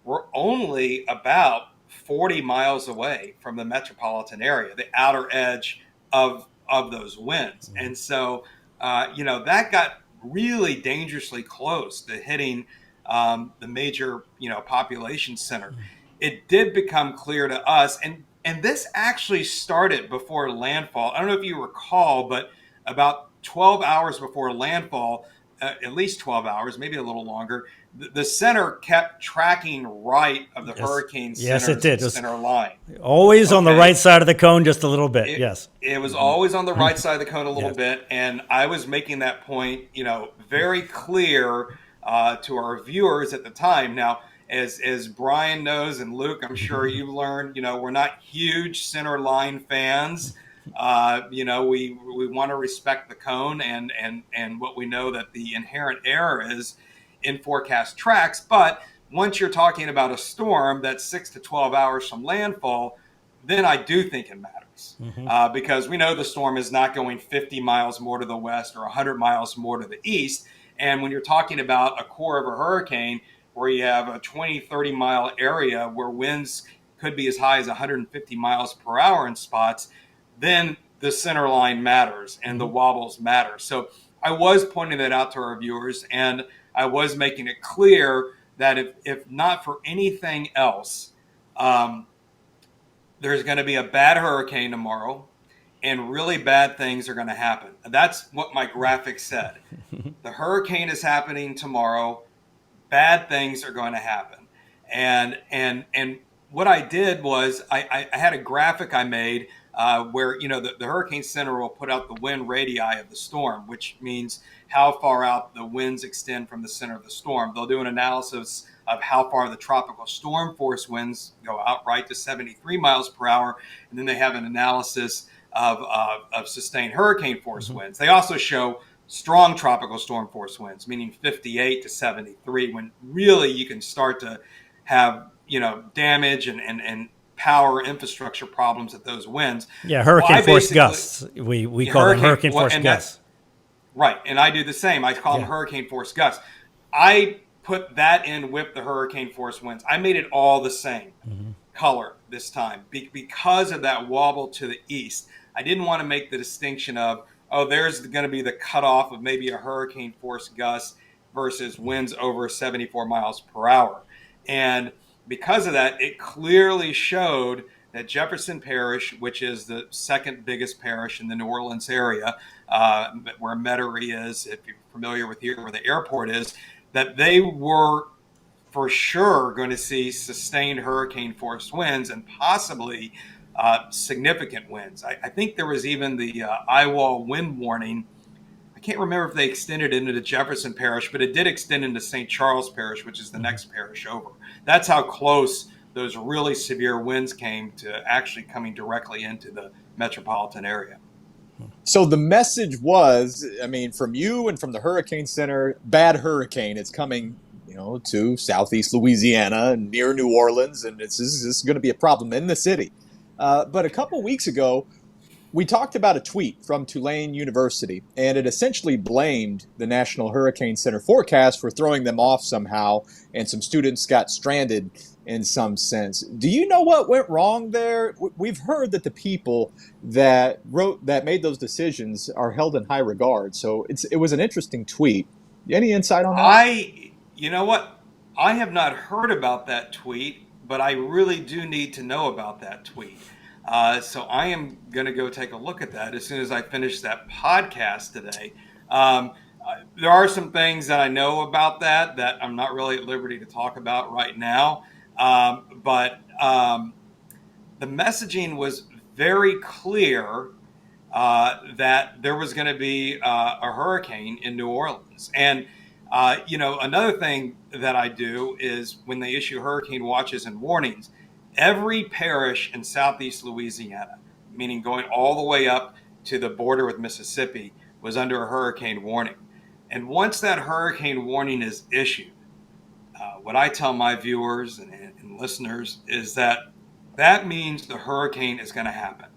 were only about 40 miles away from the metropolitan area, the outer edge of those winds. And so, that got really dangerously close to hitting the major, population center. It did become clear to us, and this actually started before landfall. I don't know if you recall, but about 12 hours before landfall, at least 12 hours, maybe a little longer, the center kept tracking right of the hurricane center line. Always on the right side of the cone, just a little bit. Yes. It was always on the right side of the cone a little bit. And I was making that point, very clear to our viewers at the time. Now, as Brian knows, and Luke, I'm sure you've learned, we're not huge center line fans. We want to respect the cone and what we know that the inherent error is in forecast tracks. But once you're talking about a storm that's 6 to 12 hours from landfall, then I do think it matters because we know the storm is not going 50 miles more to the west or 100 miles more to the east. And when you're talking about a core of a hurricane where you have a 20, 30 mile area where winds could be as high as 150 miles per hour in spots, then the center line matters and the wobbles matter. So I was pointing that out to our viewers, and I was making it clear that if not for anything else, there's going to be a bad hurricane tomorrow and really bad things are going to happen. That's what my graphic said. The hurricane is happening tomorrow. Bad things are going to happen. And what I did was I had a graphic I made where, the Hurricane Center will put out the wind radii of the storm, which means how far out the winds extend from the center of the storm. They'll do an analysis of how far the tropical storm force winds go out right to 73 miles per hour. And then they have an analysis of sustained hurricane force winds. They also show strong tropical storm force winds, meaning 58 to 73, when really you can start to have, damage and power infrastructure problems at those winds. Yeah, hurricane force gusts. We call them hurricane force gusts. Right, and I do the same. I call them hurricane force gusts. I put that in with the hurricane force winds. I made it all the same color this time because of that wobble to the east. I didn't want to make the distinction of, there's going to be the cutoff of maybe a hurricane force gust versus winds over 74 miles per hour. And because of that, it clearly showed that Jefferson Parish, which is the second biggest parish in the New Orleans area, where Metairie is, if you're familiar with here, where the airport is, that they were for sure going to see sustained hurricane force winds and possibly significant winds. I think there was even the eyewall wind warning. I can't remember if they extended it into the Jefferson Parish, but it did extend into St. Charles Parish, which is the next parish over. That's how close those really severe winds came to actually coming directly into the metropolitan area. So the message was, from you and from the Hurricane Center, bad hurricane. It's coming, to southeast Louisiana and near New Orleans, and this is going to be a problem in the city. But a couple weeks ago, we talked about a tweet from Tulane University, and it essentially blamed the National Hurricane Center forecast for throwing them off somehow, and some students got stranded in some sense. Do you know what went wrong there? We've heard that the people that made those decisions are held in high regard. So it was an interesting tweet. Any insight on that? You know what? I have not heard about that tweet, but I really do need to know about that tweet. So I am going to go take a look at that as soon as I finish that podcast today. There are some things that I know about that I'm not really at liberty to talk about right now. But the messaging was very clear that there was going to be a hurricane in New Orleans. And, another thing that I do is when they issue hurricane watches and warnings, every parish in southeast Louisiana, meaning going all the way up to the border with Mississippi, was under a hurricane warning. And once that hurricane warning is issued, what I tell my viewers and listeners is that means the hurricane is going to happen.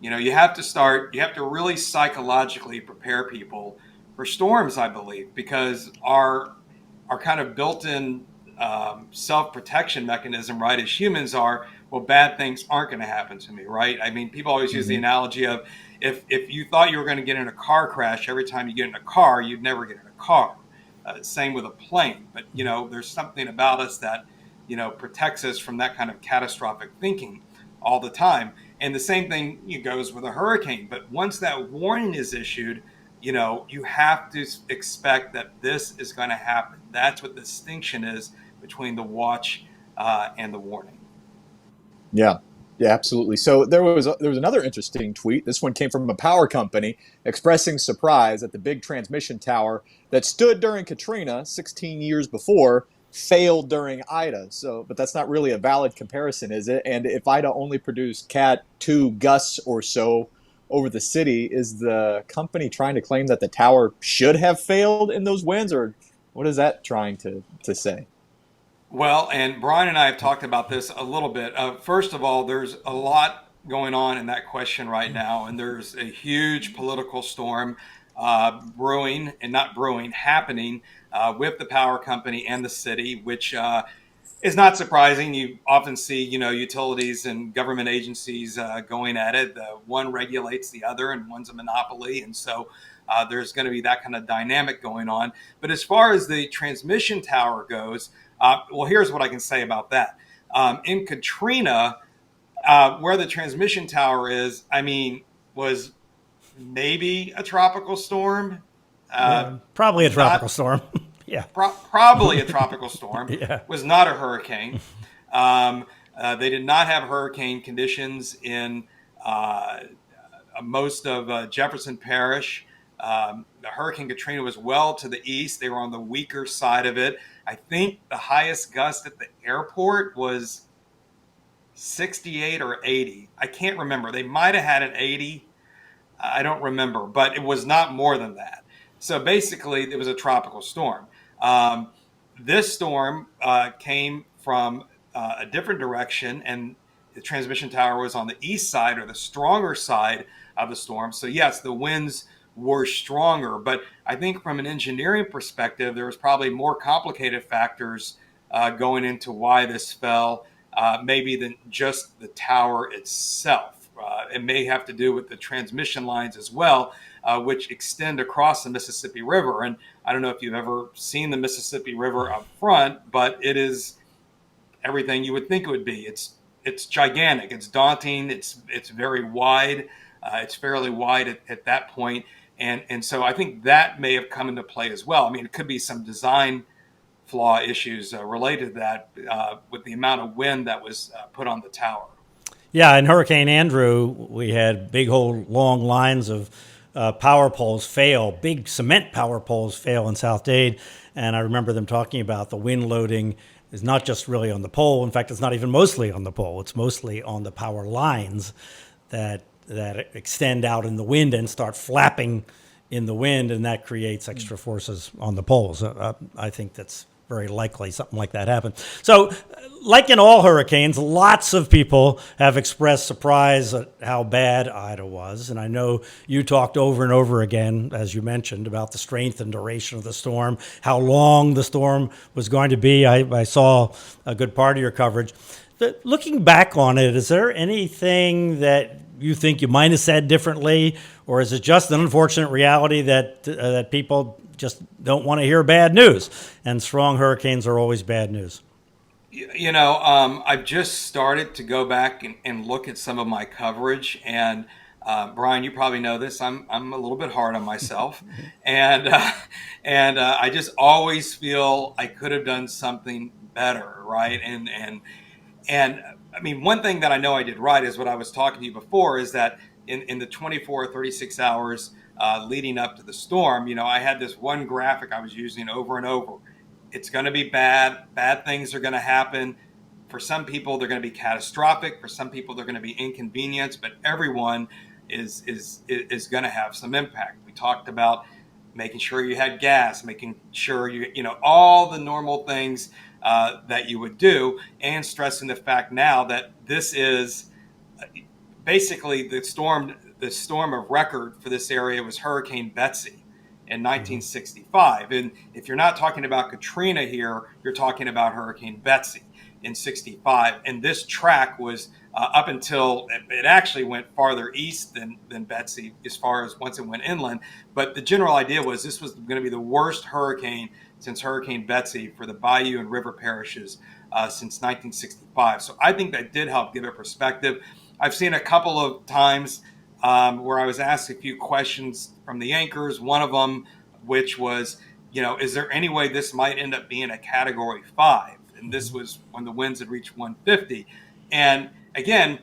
You have to really psychologically prepare people for storms, I believe, because our kind of built-in self-protection mechanism, right, as humans are, well, bad things aren't going to happen to me, right? I mean, people always use the analogy of if you thought you were going to get in a car crash, every time you get in a car, you'd never get in a car. Same with a plane. But, there's something about us that, protects us from that kind of catastrophic thinking all the time. And the same thing goes with a hurricane. But once that warning is issued, you have to expect that this is going to happen. That's what the distinction is between the watch and the warning. Yeah. Yeah, absolutely. So there was another interesting tweet. This one came from a power company expressing surprise that the big transmission tower that stood during Katrina 16 years before failed during Ida. So, but that's not really a valid comparison, is it? And if Ida only produced Cat 2 gusts or so over the city, is the company trying to claim that the tower should have failed in those winds, or what is that trying to say? Well, and Bryan and I have talked about this a little bit. First of all, there's a lot going on in that question right now, and there's a huge political storm happening with the power company and the city, which is not surprising. You often see, utilities and government agencies going at it. One regulates the other, and one's a monopoly, and so there's going to be that kind of dynamic going on. But as far as the transmission tower goes, well, here's what I can say about that. In Katrina, where the transmission tower is, was maybe a tropical storm. Probably a tropical storm. Yeah. Probably a tropical storm. Yeah. Was not a hurricane. They did not have hurricane conditions in most of Jefferson Parish. The Hurricane Katrina was well to the east. They were on the weaker side of it. I think the highest gust at the airport was 68 or 80. I can't remember. They might have had an 80. I don't remember, but it was not more than that. So basically, it was a tropical storm. This storm came from a different direction, and the transmission tower was on the east side, or the stronger side of the storm. So yes, the winds were stronger, but I think from an engineering perspective, there was probably more complicated factors going into why this fell, maybe than just the tower itself. It may have to do with the transmission lines as well, which extend across the Mississippi River. And I don't know if you've ever seen the Mississippi River up front, but it is everything you would think it would be. It's gigantic. It's daunting. It's very wide. It's fairly wide at that point. And so I think that may have come into play as well. I mean, it could be some design flaw issues related to that with the amount of wind that was put on the tower. Yeah, in Hurricane Andrew, we had big whole long lines of power poles fail, big cement power poles fail in South Dade. And I remember them talking about the wind loading is not just really on the pole. In fact, it's not even mostly on the pole. It's mostly on the power lines that extend out in the wind and start flapping in the wind, and that creates extra forces on the poles. I think that's very likely something like that happened. So, like in all hurricanes, lots of people have expressed surprise at how bad Ida was. And I know you talked over and over again, as you mentioned, about the strength and duration of the storm, how long the storm was going to be. I saw a good part of your coverage. Looking back on it, is there anything that you think you might have said differently, or is it just an unfortunate reality that people just don't want to hear bad news, and strong hurricanes are always bad news? I've just started to go back and look at some of my coverage, and Bryan, you probably know this. I'm a little bit hard on myself, and I just always feel I could have done something better, right? And I mean, one thing that I know I did right is what I was talking to you before, is that in the 24 or 36 hours leading up to the storm, I had this one graphic I was using over and over. It's going to be bad. Bad things are going to happen. For some people, they're going to be catastrophic. For some people, they're going to be inconvenience. But everyone is going to have some impact. We talked about making sure you had gas, making sure all the normal things that you would do, and stressing the fact now that this is basically the storm of record for this area was Hurricane Betsy in 1965. And if you're not talking about Katrina here, you're talking about Hurricane Betsy in 65. And this track was up until it actually went farther east than Betsy, as far as once it went inland. But the general idea was this was going to be the worst hurricane since Hurricane Betsy for the Bayou and River parishes since 1965. So I think that did help give it perspective. I've seen a couple of times where I was asked a few questions from the anchors, one of them which was, is there any way this might end up being a Category 5? And this was when the winds had reached 150. And again,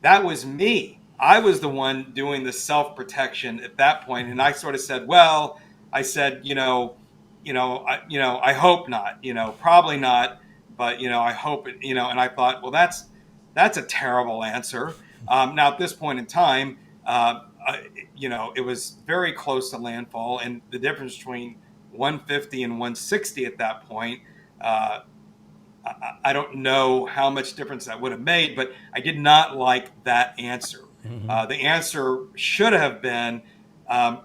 that was me. I was the one doing the self-protection at that point. And I sort of said, I hope not, probably not, but, I hope it, and I thought, well, that's a terrible answer. Now, at this point in time, it was very close to landfall, and the difference between 150 and 160 at that point, I don't know how much difference that would have made, but I did not like that answer. Mm-hmm. The answer should have been,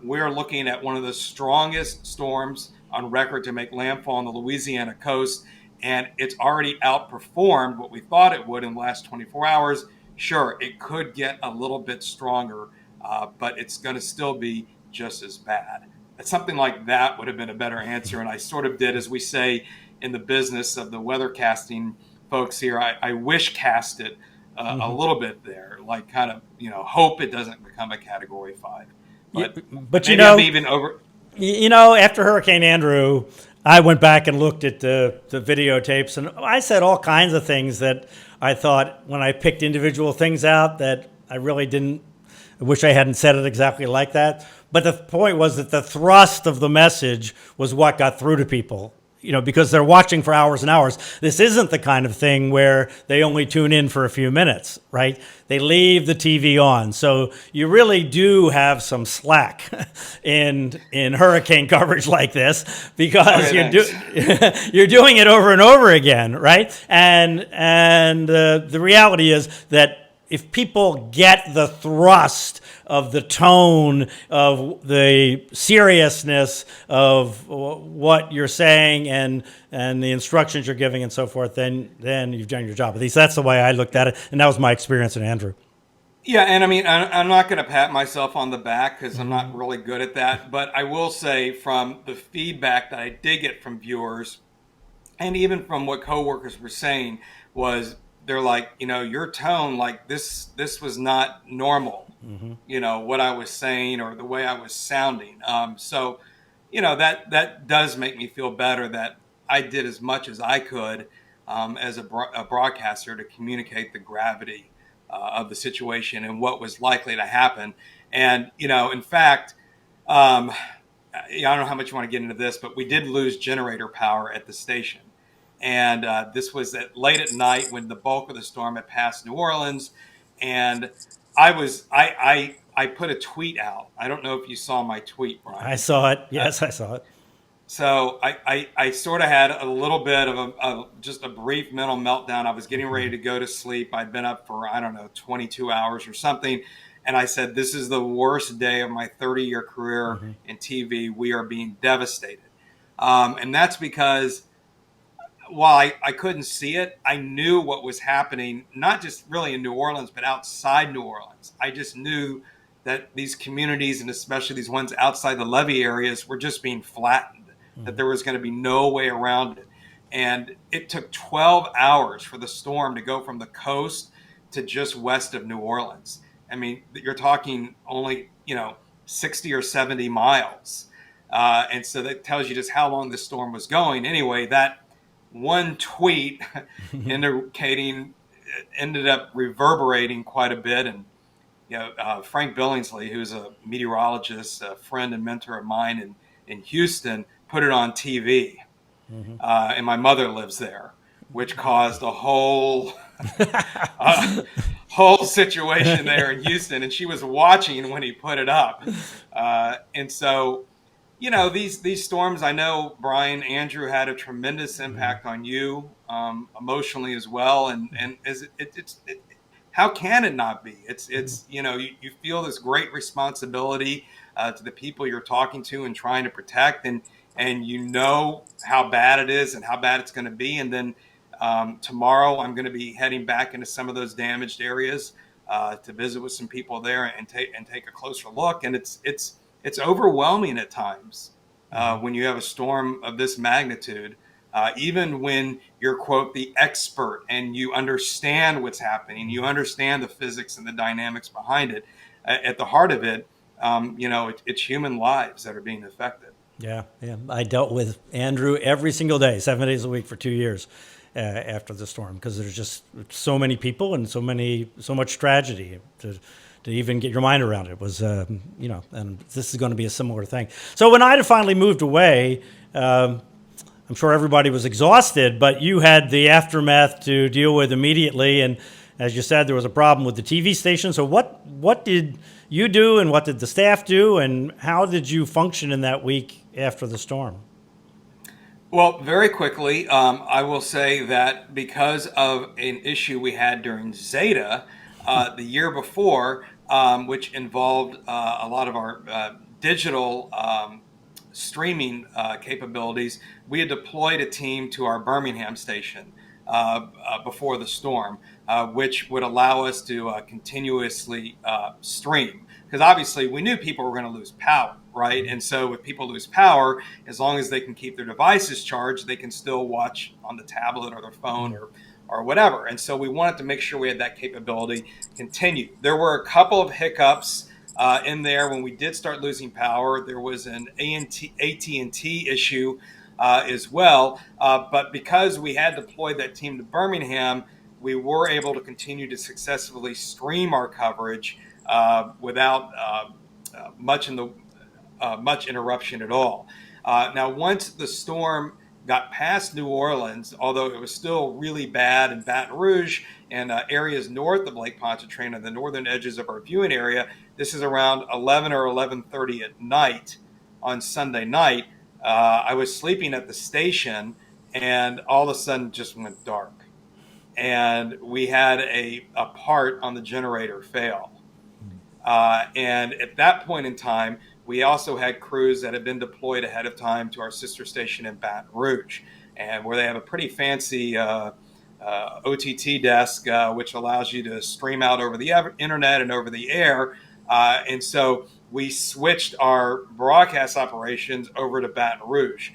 we're looking at one of the strongest storms on record to make landfall on the Louisiana coast, and it's already outperformed what we thought it would in the last 24 hours. Sure, it could get a little bit stronger, but it's going to still be just as bad. Something like that would have been a better answer, and I sort of did, as we say in the business of the weathercasting folks here, I wish cast it a little bit there, like kind of, hope it doesn't become a Category 5. But maybe I'm even over. After Hurricane Andrew, I went back and looked at the videotapes, and I said all kinds of things that I thought, when I picked individual things out, that I really didn't. I wish I hadn't said it exactly like that. But the point was that the thrust of the message was what got through to people, because they're watching for hours and hours. This isn't the kind of thing where they only tune in for a few minutes, right? They leave the TV on. So you really do have some slack in hurricane coverage like this, because you're doing it over and over again, right? And the reality is that if people get the thrust of the tone, of the seriousness of what you're saying and the instructions you're giving and so forth, then you've done your job. At least that's the way I looked at it, and that was my experience in Andrew. Yeah, and I mean, I'm not going to pat myself on the back because I'm not really good at that, but I will say from the feedback that I did get from viewers, and even from what coworkers were saying, was they're like, your tone, like this was not normal, what I was saying or the way I was sounding. So, that does make me feel better that I did as much as I could as a broadcaster to communicate the gravity of the situation and what was likely to happen. And, in fact, I don't know how much you want to get into this, but we did lose generator power at the station. And this was late at night when the bulk of the storm had passed New Orleans. And I put a tweet out. I don't know if you saw my tweet, Bryan. I saw it. Yes, I saw it. So I sort of had a little bit of just a brief mental meltdown. I was getting ready to go to sleep. I'd been up for, I don't know, 22 hours or something. And I said, this is the worst day of my 30-year career in TV. We are being devastated. And that's because while I couldn't see it, I knew what was happening, not just really in New Orleans, but outside New Orleans. I just knew that these communities, and especially these ones outside the Levee areas, were just being flattened, that there was going to be no way around it. And it took 12 hours for the storm to go from the coast to just west of New Orleans. I mean, you're talking only, 60 or 70 miles. And so that tells you just how long this storm was going. Anyway, that one tweet indicating ended up reverberating quite a bit. And, Frank Billingsley, who's a meteorologist, a friend and mentor of mine in Houston, put it on TV. And my mother lives there, which caused a whole whole situation there in Houston. And she was watching when he put it up. And so, these storms, I know, Brian, Andrew, had a tremendous impact on you emotionally as well. And how can it not be? It's you feel this great responsibility to the people you're talking to and trying to protect, and how bad it is and how bad it's going to be. And then tomorrow I'm going to be heading back into some of those damaged areas to visit with some people there and take a closer look. And it's overwhelming at times when you have a storm of this magnitude, even when you're, quote, the expert and you understand what's happening, you understand the physics and the dynamics behind it. At the heart of it, it's human lives that are being affected. Yeah. I dealt with Andrew every single day, 7 days a week for 2 years after the storm, because there's just so many people and so much tragedy to even get your mind around it was, and this is going to be a similar thing. So when Ida finally moved away, I'm sure everybody was exhausted, but you had the aftermath to deal with immediately. And as you said, there was a problem with the TV station. So what did you do, and what did the staff do, and how did you function in that week after the storm? Well, very quickly, I will say that because of an issue we had during Zeta the year before, which involved a lot of our digital streaming capabilities, we had deployed a team to our Birmingham station before the storm, which would allow us to continuously stream. Because obviously we knew people were going to lose power, right? And so if people lose power, as long as they can keep their devices charged, they can still watch on the tablet or their phone or whatever. And so we wanted to make sure we had that capability continue. There were a couple of hiccups in there when we did start losing power. There was an AT&T issue as well. But because we had deployed that team to Birmingham, we were able to continue to successfully stream our coverage without much interruption at all. Now, once the storm got past New Orleans, although it was still really bad in Baton Rouge and areas north of Lake Pontchartrain and the northern edges of our viewing area, this is around 11 or 11:30 at night on Sunday night. I was sleeping at the station, and all of a sudden just went dark. And we had a part on the generator fail. And at that point in time, we also had crews that had been deployed ahead of time to our sister station in Baton Rouge, and where they have a pretty fancy OTT desk, which allows you to stream out over the internet and over the air. And so we switched our broadcast operations over to Baton Rouge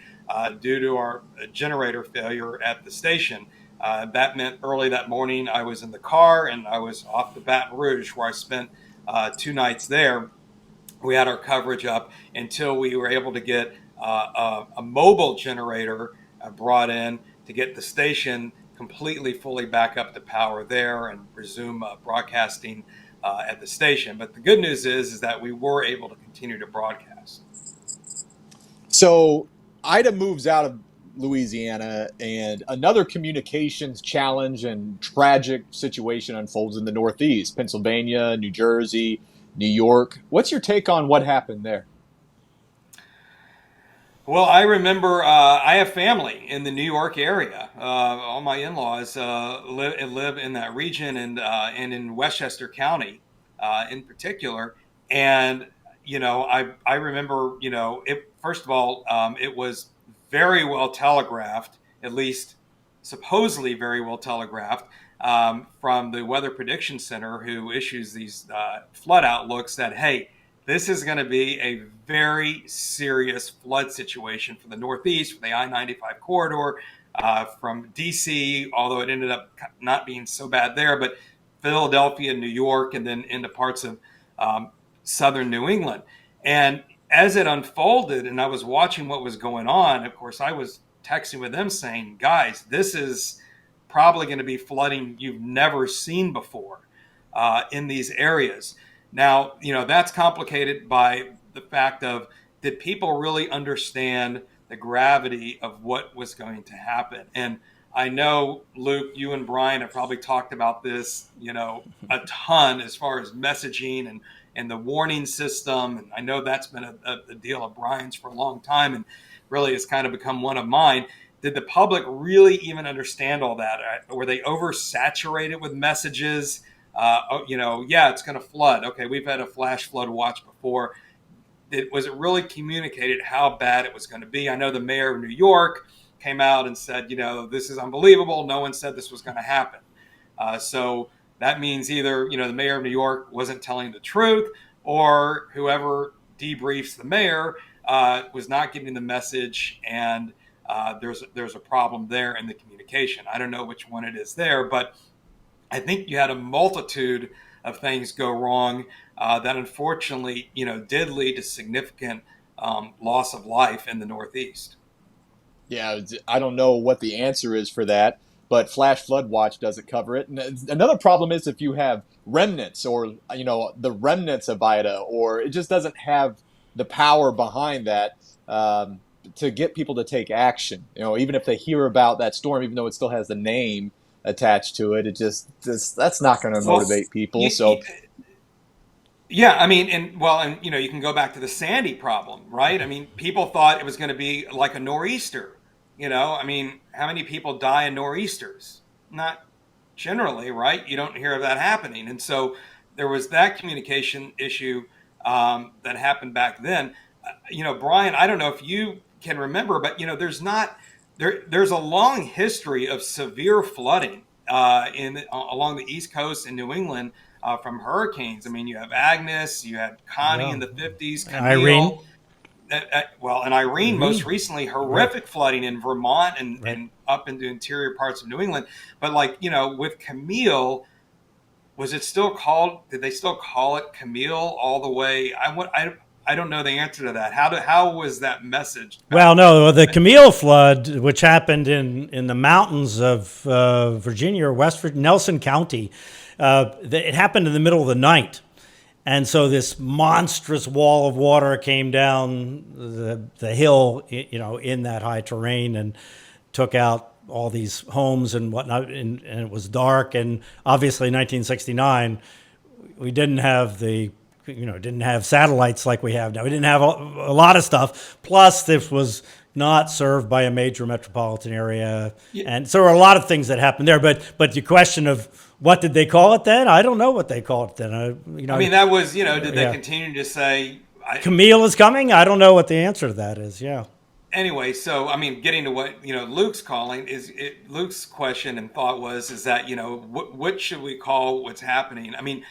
due to our generator failure at the station. That meant early that morning I was in the car and I was off to Baton Rouge, where I spent 2 nights there. We had our coverage up until we were able to get a mobile generator brought in to get the station completely fully back up to power there and resume broadcasting at the station. But the good news is that we were able to continue to broadcast. So Ida moves out of Louisiana, and another communications challenge and tragic situation unfolds in the Northeast, Pennsylvania, New Jersey, New York. What's your take on what happened there? Well, I remember I have family in the New York area. All my in-laws live in that region and in Westchester County in particular. And I remember it. First of all, it was very well telegraphed, at least supposedly very well telegraphed from the Weather Prediction Center, who issues these flood outlooks. That hey, this is going to be a very serious flood situation for the Northeast, for the I-95 corridor, from DC, although it ended up not being so bad there, but Philadelphia, New York, and then into parts of southern New England. And as it unfolded, and I was watching what was going on, of course, I was texting with them saying, guys, this is probably going to be flooding you've never seen before in these areas. Now, that's complicated by the fact of, did people really understand the gravity of what was going to happen? And I know, Luke, you and Bryan have probably talked about this, a ton as far as messaging and the warning system. And I know that's been a deal of Bryan's for a long time and really has kind of become one of mine. Did the public really even understand all that? Were they oversaturated with messages? Yeah, it's going to flood. Okay, we've had a flash flood watch before. Was it really communicated how bad it was going to be? I know the mayor of New York came out and said, this is unbelievable. No one said this was going to happen. So that means either, the mayor of New York wasn't telling the truth, or whoever debriefs the mayor was not getting the message, and there's a problem there in the communication. I don't know which one it is there, but I think you had a multitude of things go wrong that unfortunately, did lead to significant loss of life in the Northeast. Yeah, I don't know what the answer is for that, but Flash Flood Watch doesn't cover it. And another problem is if you have remnants, or the remnants of Ida, or it just doesn't have the power behind that to get people to take action. Even if they hear about that storm, even though it still has the name attached to it, that's not going to motivate people. Yeah, I mean, and you can go back to the Sandy problem, right? I mean, people thought it was going to be like a nor'easter. I mean, how many people die in nor'easters? Not generally, right? You don't hear of that happening. And so there was that communication issue that happened back then. Bryan, I don't know if you can remember, but there's a long history of severe flooding along the East Coast in New England from hurricanes. I mean, you have Agnes, you had Connie in the 50s, Irene. And Irene most recently, horrific flooding in Vermont and up into interior parts of New England. But with Camille, was it still called? Did they still call it Camille all the way? I don't know the answer to that. How was that messaged? Well, no, the Camille flood, which happened in the mountains of Virginia or Nelson County, it happened in the middle of the night. And so this monstrous wall of water came down the hill, in that high terrain, and took out all these homes and whatnot. And it was dark. And obviously, 1969, we didn't have didn't have satellites like we have now. We didn't have a lot of stuff. Plus, this was not served by a major metropolitan area. Yeah. And so there were a lot of things that happened there. But the question of what did they call it then? I don't know what they called it then. I mean, that was, did they continue to say... Camille is coming? I don't know what the answer to that is, yeah. Anyway, so, I mean, getting to what, Luke's Luke's question and thought is that, what should we call what's happening? I mean,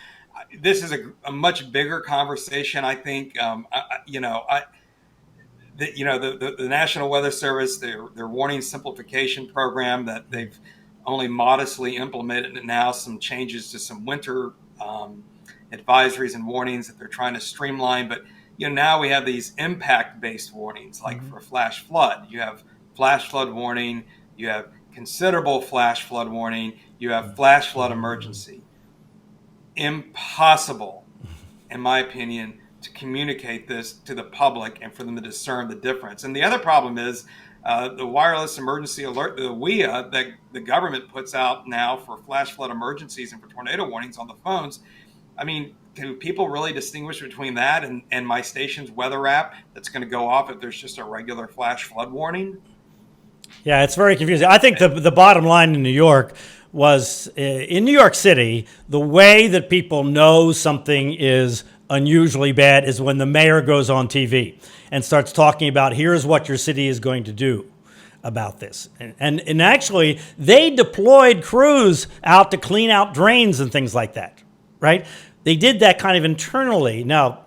this is a much bigger conversation, I think. The National Weather Service, their warning simplification program that they've only modestly implemented, and now some changes to some winter advisories and warnings that they're trying to streamline. But now we have these impact-based warnings, like for flash flood. You have flash flood warning, you have considerable flash flood warning, you have flash flood emergency. Impossible, in my opinion, to communicate this to the public and for them to discern the difference. And the other problem is the wireless emergency alert, the WEA, that the government puts out now for flash flood emergencies and for tornado warnings on the phones. I mean, can people really distinguish between that and my station's weather app that's going to go off if there's just a regular flash flood warning? Yeah, it's very confusing. I think the bottom line in New York was in New York City, the way that people know something is unusually bad is when the mayor goes on TV and starts talking about here's what your city is going to do about this. And actually, they deployed crews out to clean out drains and things like that, right? They did that kind of internally. Now,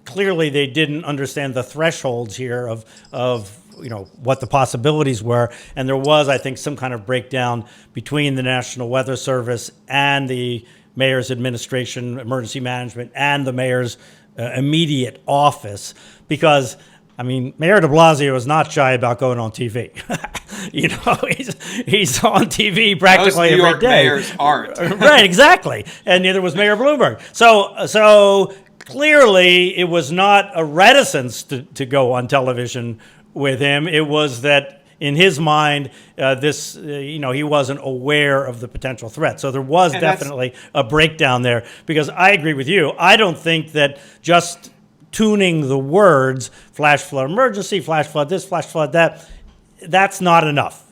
clearly they didn't understand the thresholds here of what the possibilities were, and there was, I think, some kind of breakdown between the National Weather Service and the mayor's administration, emergency management, and the mayor's immediate office, because I mean, Mayor de Blasio is not shy about going on TV. He's on TV practically Most New every York day. mayors aren't. Right, exactly. And neither was Mayor Bloomberg. So clearly it was not a reticence to go on television with him. It was that in his mind, he wasn't aware of the potential threat. So there was definitely a breakdown there, because I agree with you. I don't think that just tuning the words flash flood emergency, flash flood this, flash flood that, that's not enough.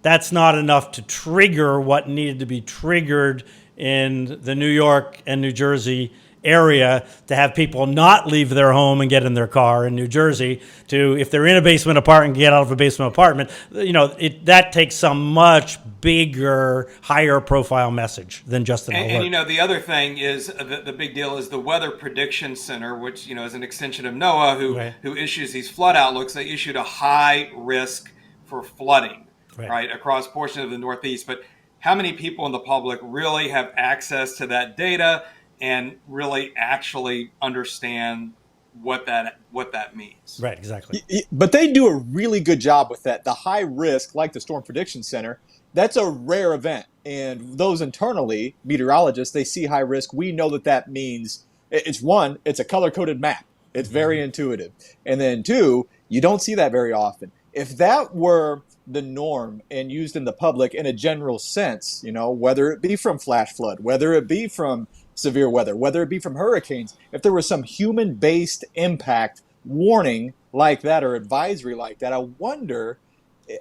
That's not enough to trigger what needed to be triggered in the New York and New Jersey area to have people not leave their home and get in their car in New Jersey, to if they're in a basement apartment, get out of a basement apartment. That takes some much bigger, higher profile message than just an alert. And the other thing is the big deal is the Weather Prediction Center, which is an extension of NOAA, who issues these flood outlooks. They issued a high risk for flooding right across portions of the Northeast. But how many people in the public really have access to that data and really actually understand what that means? Right, exactly. But they do a really good job with that. The high risk, like the Storm Prediction Center, that's a rare event. And those internally, meteorologists, they see high risk. We know that means it's a color-coded map. It's very intuitive. And then two, you don't see that very often. If that were the norm and used in the public in a general sense, whether it be from flash flood, whether it be from severe weather, whether it be from hurricanes, if there was some human-based impact warning like that or advisory like that, I wonder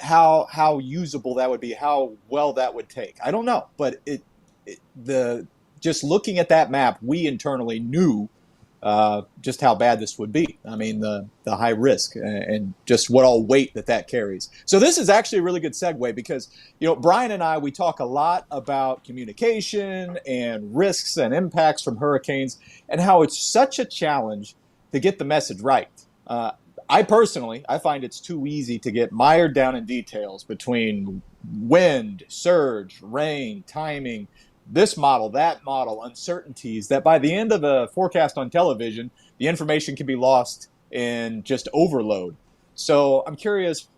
how usable that would be, how well that would take. I don't know, but just looking at that map, we internally knew just how bad this would be. I mean, the high risk and just what all weight that carries. So this is actually a really good segue, because Bryan and I, we talk a lot about communication and risks and impacts from hurricanes and how it's such a challenge to get the message right. I find it's too easy to get mired down in details between wind, surge, rain, timing, this model, that model, uncertainties, that by the end of a forecast on television, the information can be lost in just overload. So I'm curious,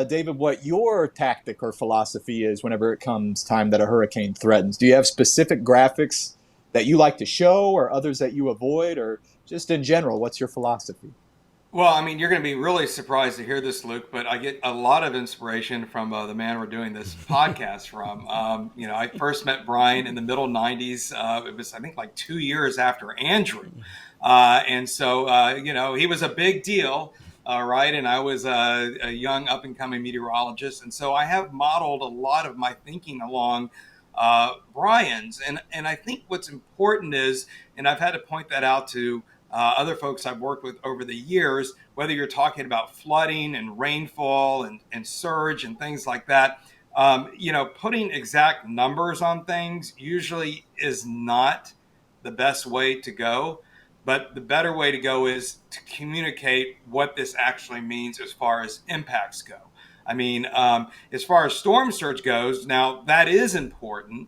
David, what your tactic or philosophy is whenever it comes time that a hurricane threatens. Do you have specific graphics that you like to show, or others that you avoid, or just in general, what's your philosophy? Well, I mean, you're going to be really surprised to hear this, Luke, but I get a lot of inspiration from the man we're doing this podcast from. I first met Bryan in the middle 90s. It was, I think, like 2 years after Andrew. And so, he was a big deal, right? And I was a young up-and-coming meteorologist. And so I have modeled a lot of my thinking along Bryan's. And I think what's important is, and I've had to point that out to other folks I've worked with over the years, whether you're talking about flooding and rainfall and surge and things like that, putting exact numbers on things usually is not the best way to go. But the better way to go is to communicate what this actually means as far as impacts go. I mean, as far as storm surge goes, now that is important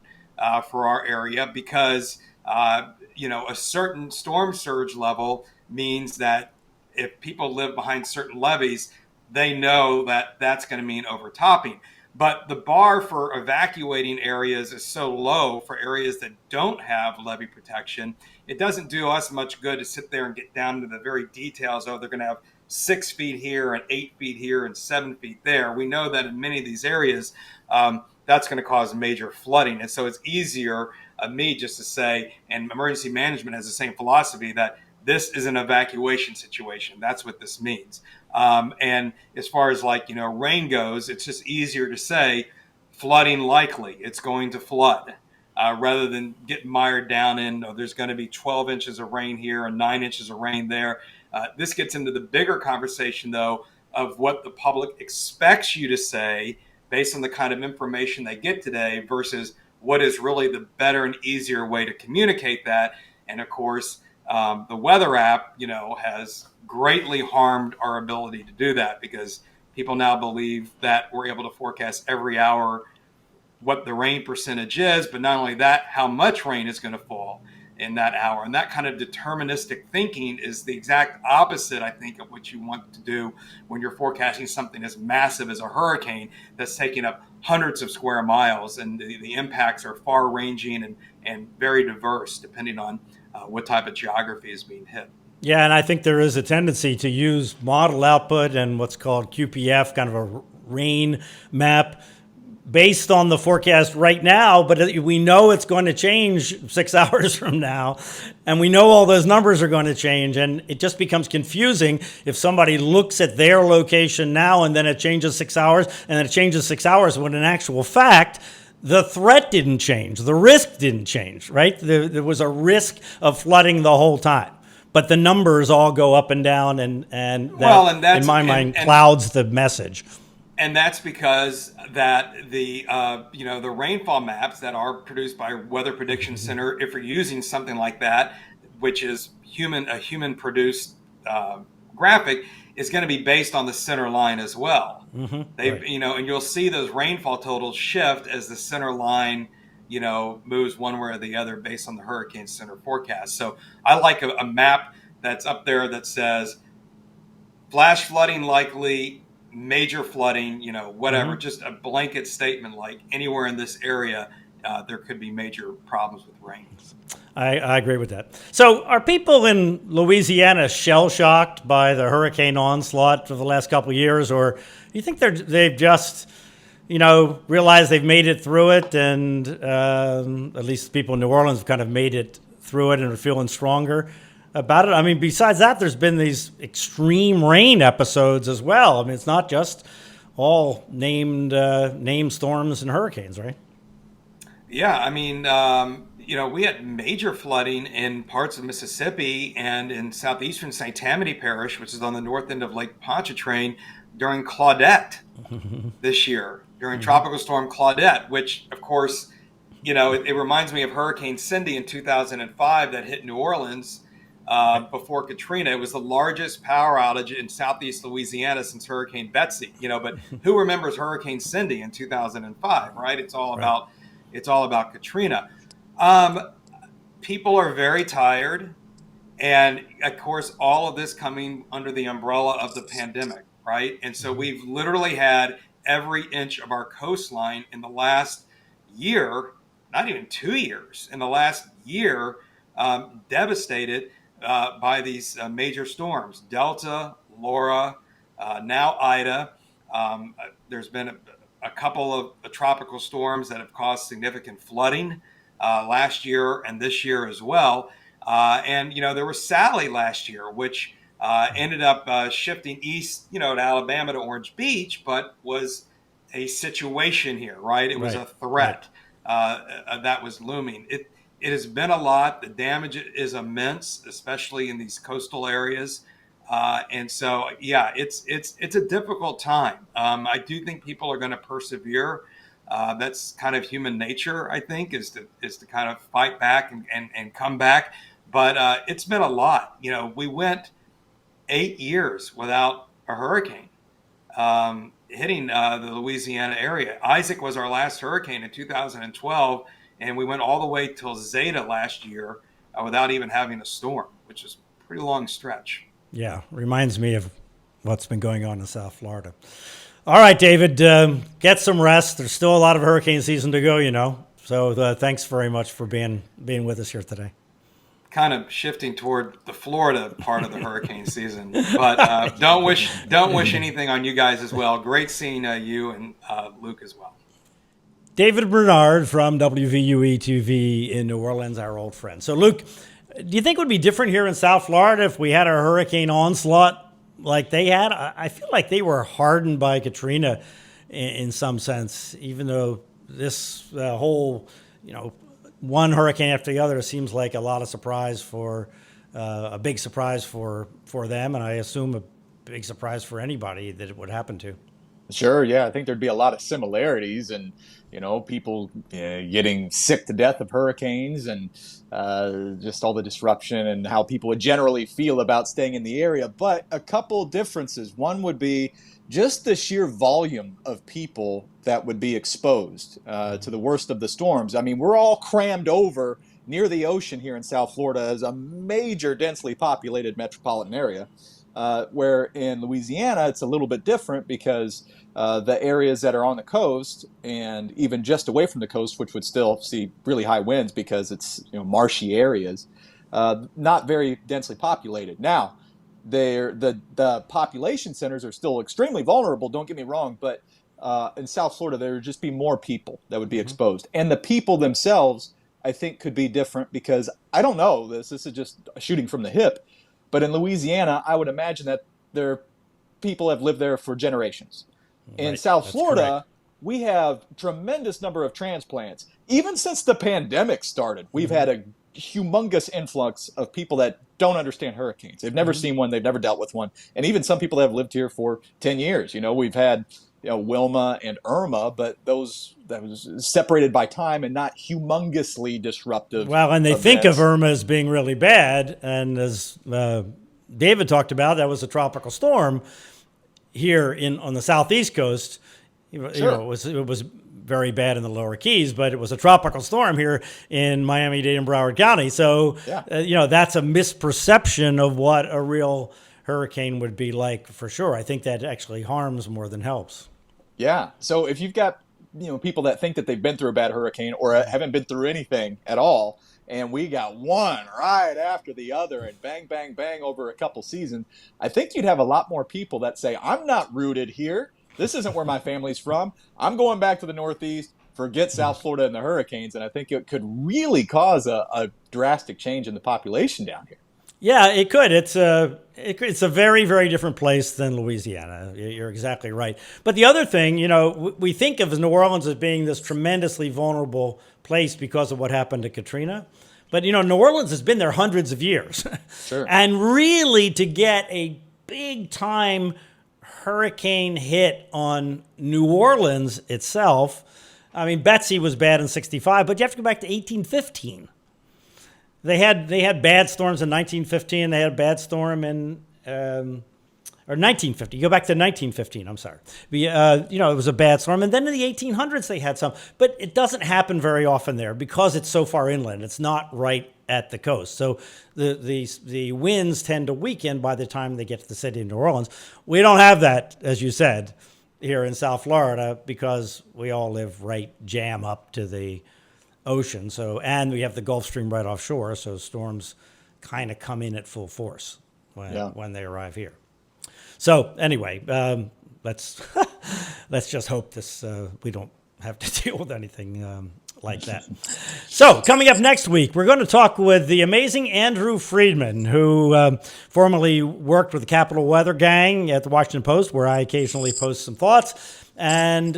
for our area, because a certain storm surge level means that if people live behind certain levees, they know that that's going to mean overtopping. But the bar for evacuating areas is so low for areas that don't have levee protection, it doesn't do us much good to sit there and get down to the very details. Oh, they're going to have 6 feet here and 8 feet here and 7 feet there. We know that in many of these areas, that's going to cause major flooding. And so it's easier of me just to say, and emergency management has the same philosophy, that this is an evacuation situation. That's what this means. And as far as rain goes, it's just easier to say flooding likely. It's going to flood. Rather than get mired down in, there's going to be 12 inches of rain here and 9 inches of rain there. This gets into the bigger conversation, though, of what the public expects you to say based on the kind of information they get today versus what is really the better and easier way to communicate that. And of course, the weather app, has greatly harmed our ability to do that because people now believe that we're able to forecast every hour what the rain percentage is, but not only that, how much rain is going to fall in that hour. And that kind of deterministic thinking is the exact opposite, I think, of what you want to do when you're forecasting something as massive as a hurricane that's taking up hundreds of square miles. And the impacts are far ranging and very diverse depending on what type of geography is being hit. Yeah, and I think there is a tendency to use model output and what's called QPF, kind of a rain map, based on the forecast right now, but we know it's going to change 6 hours from now, and we know all those numbers are going to change, and it just becomes confusing if somebody looks at their location now and then it changes 6 hours, and then it changes 6 hours when in actual fact, the threat didn't change, the risk didn't change, right? There was a risk of flooding the whole time. But the numbers all go up and down, and that, in my mind, clouds the message. And that's because that the rainfall maps that are produced by Weather Prediction Center, if you're using something like that, which is a human produced graphic, is going to be based on the center line as well. Mm-hmm. Right. And you'll see those rainfall totals shift as the center line, moves one way or the other based on the Hurricane Center forecast. So I like a map that's up there that says flash flooding likely, major flooding, whatever, mm-hmm. Just a blanket statement like anywhere in this area, there could be major problems with rain. I agree with that. So are people in Louisiana shell-shocked by the hurricane onslaught for the last couple of years, or do you think they've just, realized they've made it through it, and at least people in New Orleans have kind of made it through it and are feeling stronger about it? I mean, besides that, there's been these extreme rain episodes as well. I mean, it's not just all named storms and hurricanes, right? Yeah, I mean, we had major flooding in parts of Mississippi and in southeastern St. Tammany Parish, which is on the north end of Lake Pontchartrain, during Claudette this year, during Tropical Storm Claudette, which, of course, it reminds me of Hurricane Cindy in 2005 that hit New Orleans. Before Katrina. It was the largest power outage in southeast Louisiana since Hurricane Betsy. But who remembers Hurricane Cindy in 2005? Right? It's all about Katrina. People are very tired, and of course, all of this coming under the umbrella of the pandemic, right? And so we've literally had every inch of our coastline in the last year, not even 2 years, in the last year, devastated by these major storms, Delta, Laura, now Ida. There's been a couple of tropical storms that have caused significant flooding last year and this year as well. And there was Sally last year, which ended up shifting east, to Alabama to Orange Beach, but was a situation here, right? It was a threat that was looming. It has been a lot. The damage is immense, especially in these coastal areas. And so, yeah, it's a difficult time. I do think people are going to persevere. That's kind of human nature, I think, is to kind of fight back and come back. But it's been a lot. We went 8 years without a hurricane hitting the Louisiana area. Isaac was our last hurricane in 2012. And we went all the way till Zeta last year without even having a storm, which is a pretty long stretch. Yeah, reminds me of what's been going on in South Florida. All right, David, get some rest. There's still a lot of hurricane season to go, So thanks very much for being with us here today. Kind of shifting toward the Florida part of the hurricane season, but don't wish anything on you guys as well. Great seeing you and Luke as well. David Bernard from WVUE-TV in New Orleans, our old friend. So, Luke, do you think it would be different here in South Florida if we had a hurricane onslaught like they had? I feel like they were hardened by Katrina in some sense, even though this whole, one hurricane after the other seems like a lot of surprise a big surprise for them, and I assume a big surprise for anybody that it would happen to. Sure, yeah, I think there'd be a lot of similarities, and people getting sick to death of hurricanes, and just all the disruption and how people would generally feel about staying in the area. But a couple differences. One would be just the sheer volume of people that would be exposed to the worst of the storms. I mean, we're all crammed over near the ocean here in South Florida as a major densely populated metropolitan area. Where in Louisiana, it's a little bit different because the areas that are on the coast and even just away from the coast, which would still see really high winds because it's marshy areas, not very densely populated. Now, the population centers are still extremely vulnerable, don't get me wrong, but in South Florida, there would just be more people that would be exposed. And the people themselves, I think, could be different because I don't know this is just shooting from the hip. But in Louisiana, I would imagine that people have lived there for generations. In South Florida, we have tremendous number of transplants. Even since the pandemic started, we've had a humongous influx of people that don't understand hurricanes. They've never seen one. They've never dealt with one. And even some people that have lived here for 10 years. We've had Wilma and Irma, but that was separated by time and not humongously disruptive. Well, and they think of Irma as being really bad, and as David talked about, that was a tropical storm here on the southeast coast. Sure. It was very bad in the lower Keys, but it was a tropical storm here in Miami-Dade and Broward County. So, that's a misperception of what a real hurricane would be like for sure. I think that actually harms more than helps. Yeah. So if you've got people that think that they've been through a bad hurricane or haven't been through anything at all, and we got one right after the other and bang, bang, bang over a couple seasons, I think you'd have a lot more people that say, I'm not rooted here. This isn't where my family's from. I'm going back to the Northeast. Forget South Florida and the hurricanes. And I think it could really cause a drastic change in the population down here. Yeah, it could. It's a very, very different place than Louisiana. You're exactly right. But the other thing, we think of New Orleans as being this tremendously vulnerable place because of what happened to Katrina. But, New Orleans has been there hundreds of years. Sure. And really to get a big time hurricane hit on New Orleans itself, I mean, Betsy was bad in 65, but you have to go back to 1815. They had bad storms in 1915. They had a bad storm in or 1950. You go back to 1915. I'm sorry. It was a bad storm, and then in the 1800s they had some. But it doesn't happen very often there because it's so far inland. It's not right at the coast, so the winds tend to weaken by the time they get to the city of New Orleans. We don't have that, as you said, here in South Florida because we all live right jam up to the ocean. And we have the Gulf Stream right offshore, so storms kind of come in at full force when they arrive here. So anyway, let's just hope we don't have to deal with anything like that. So coming up next week, we're going to talk with the amazing Andrew Friedman, who formerly worked with the Capital Weather Gang at the Washington Post, where I occasionally post some thoughts. And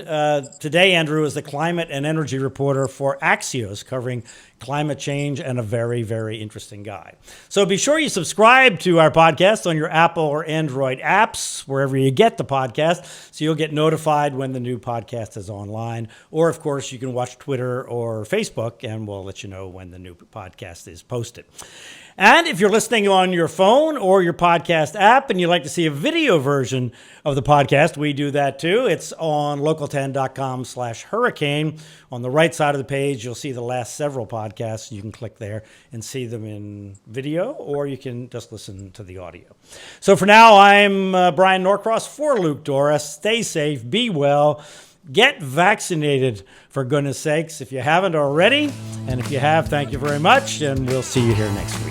today, Andrew is the climate and energy reporter for Axios, covering climate change, and a very, very interesting guy. So be sure you subscribe to our podcast on your Apple or Android apps, wherever you get the podcast, so you'll get notified when the new podcast is online. Or, of course, you can watch Twitter or Facebook, and we'll let you know when the new podcast is posted. And if you're listening on your phone or your podcast app and you'd like to see a video version of the podcast, we do that too. It's on local10.com/hurricane. On the right side of the page, you'll see the last several podcasts. You can click there and see them in video, or you can just listen to the audio. So for now, I'm Bryan Norcross for Luke Doris. Stay safe, be well, get vaccinated, for goodness sakes, if you haven't already. And if you have, thank you very much, and we'll see you here next week.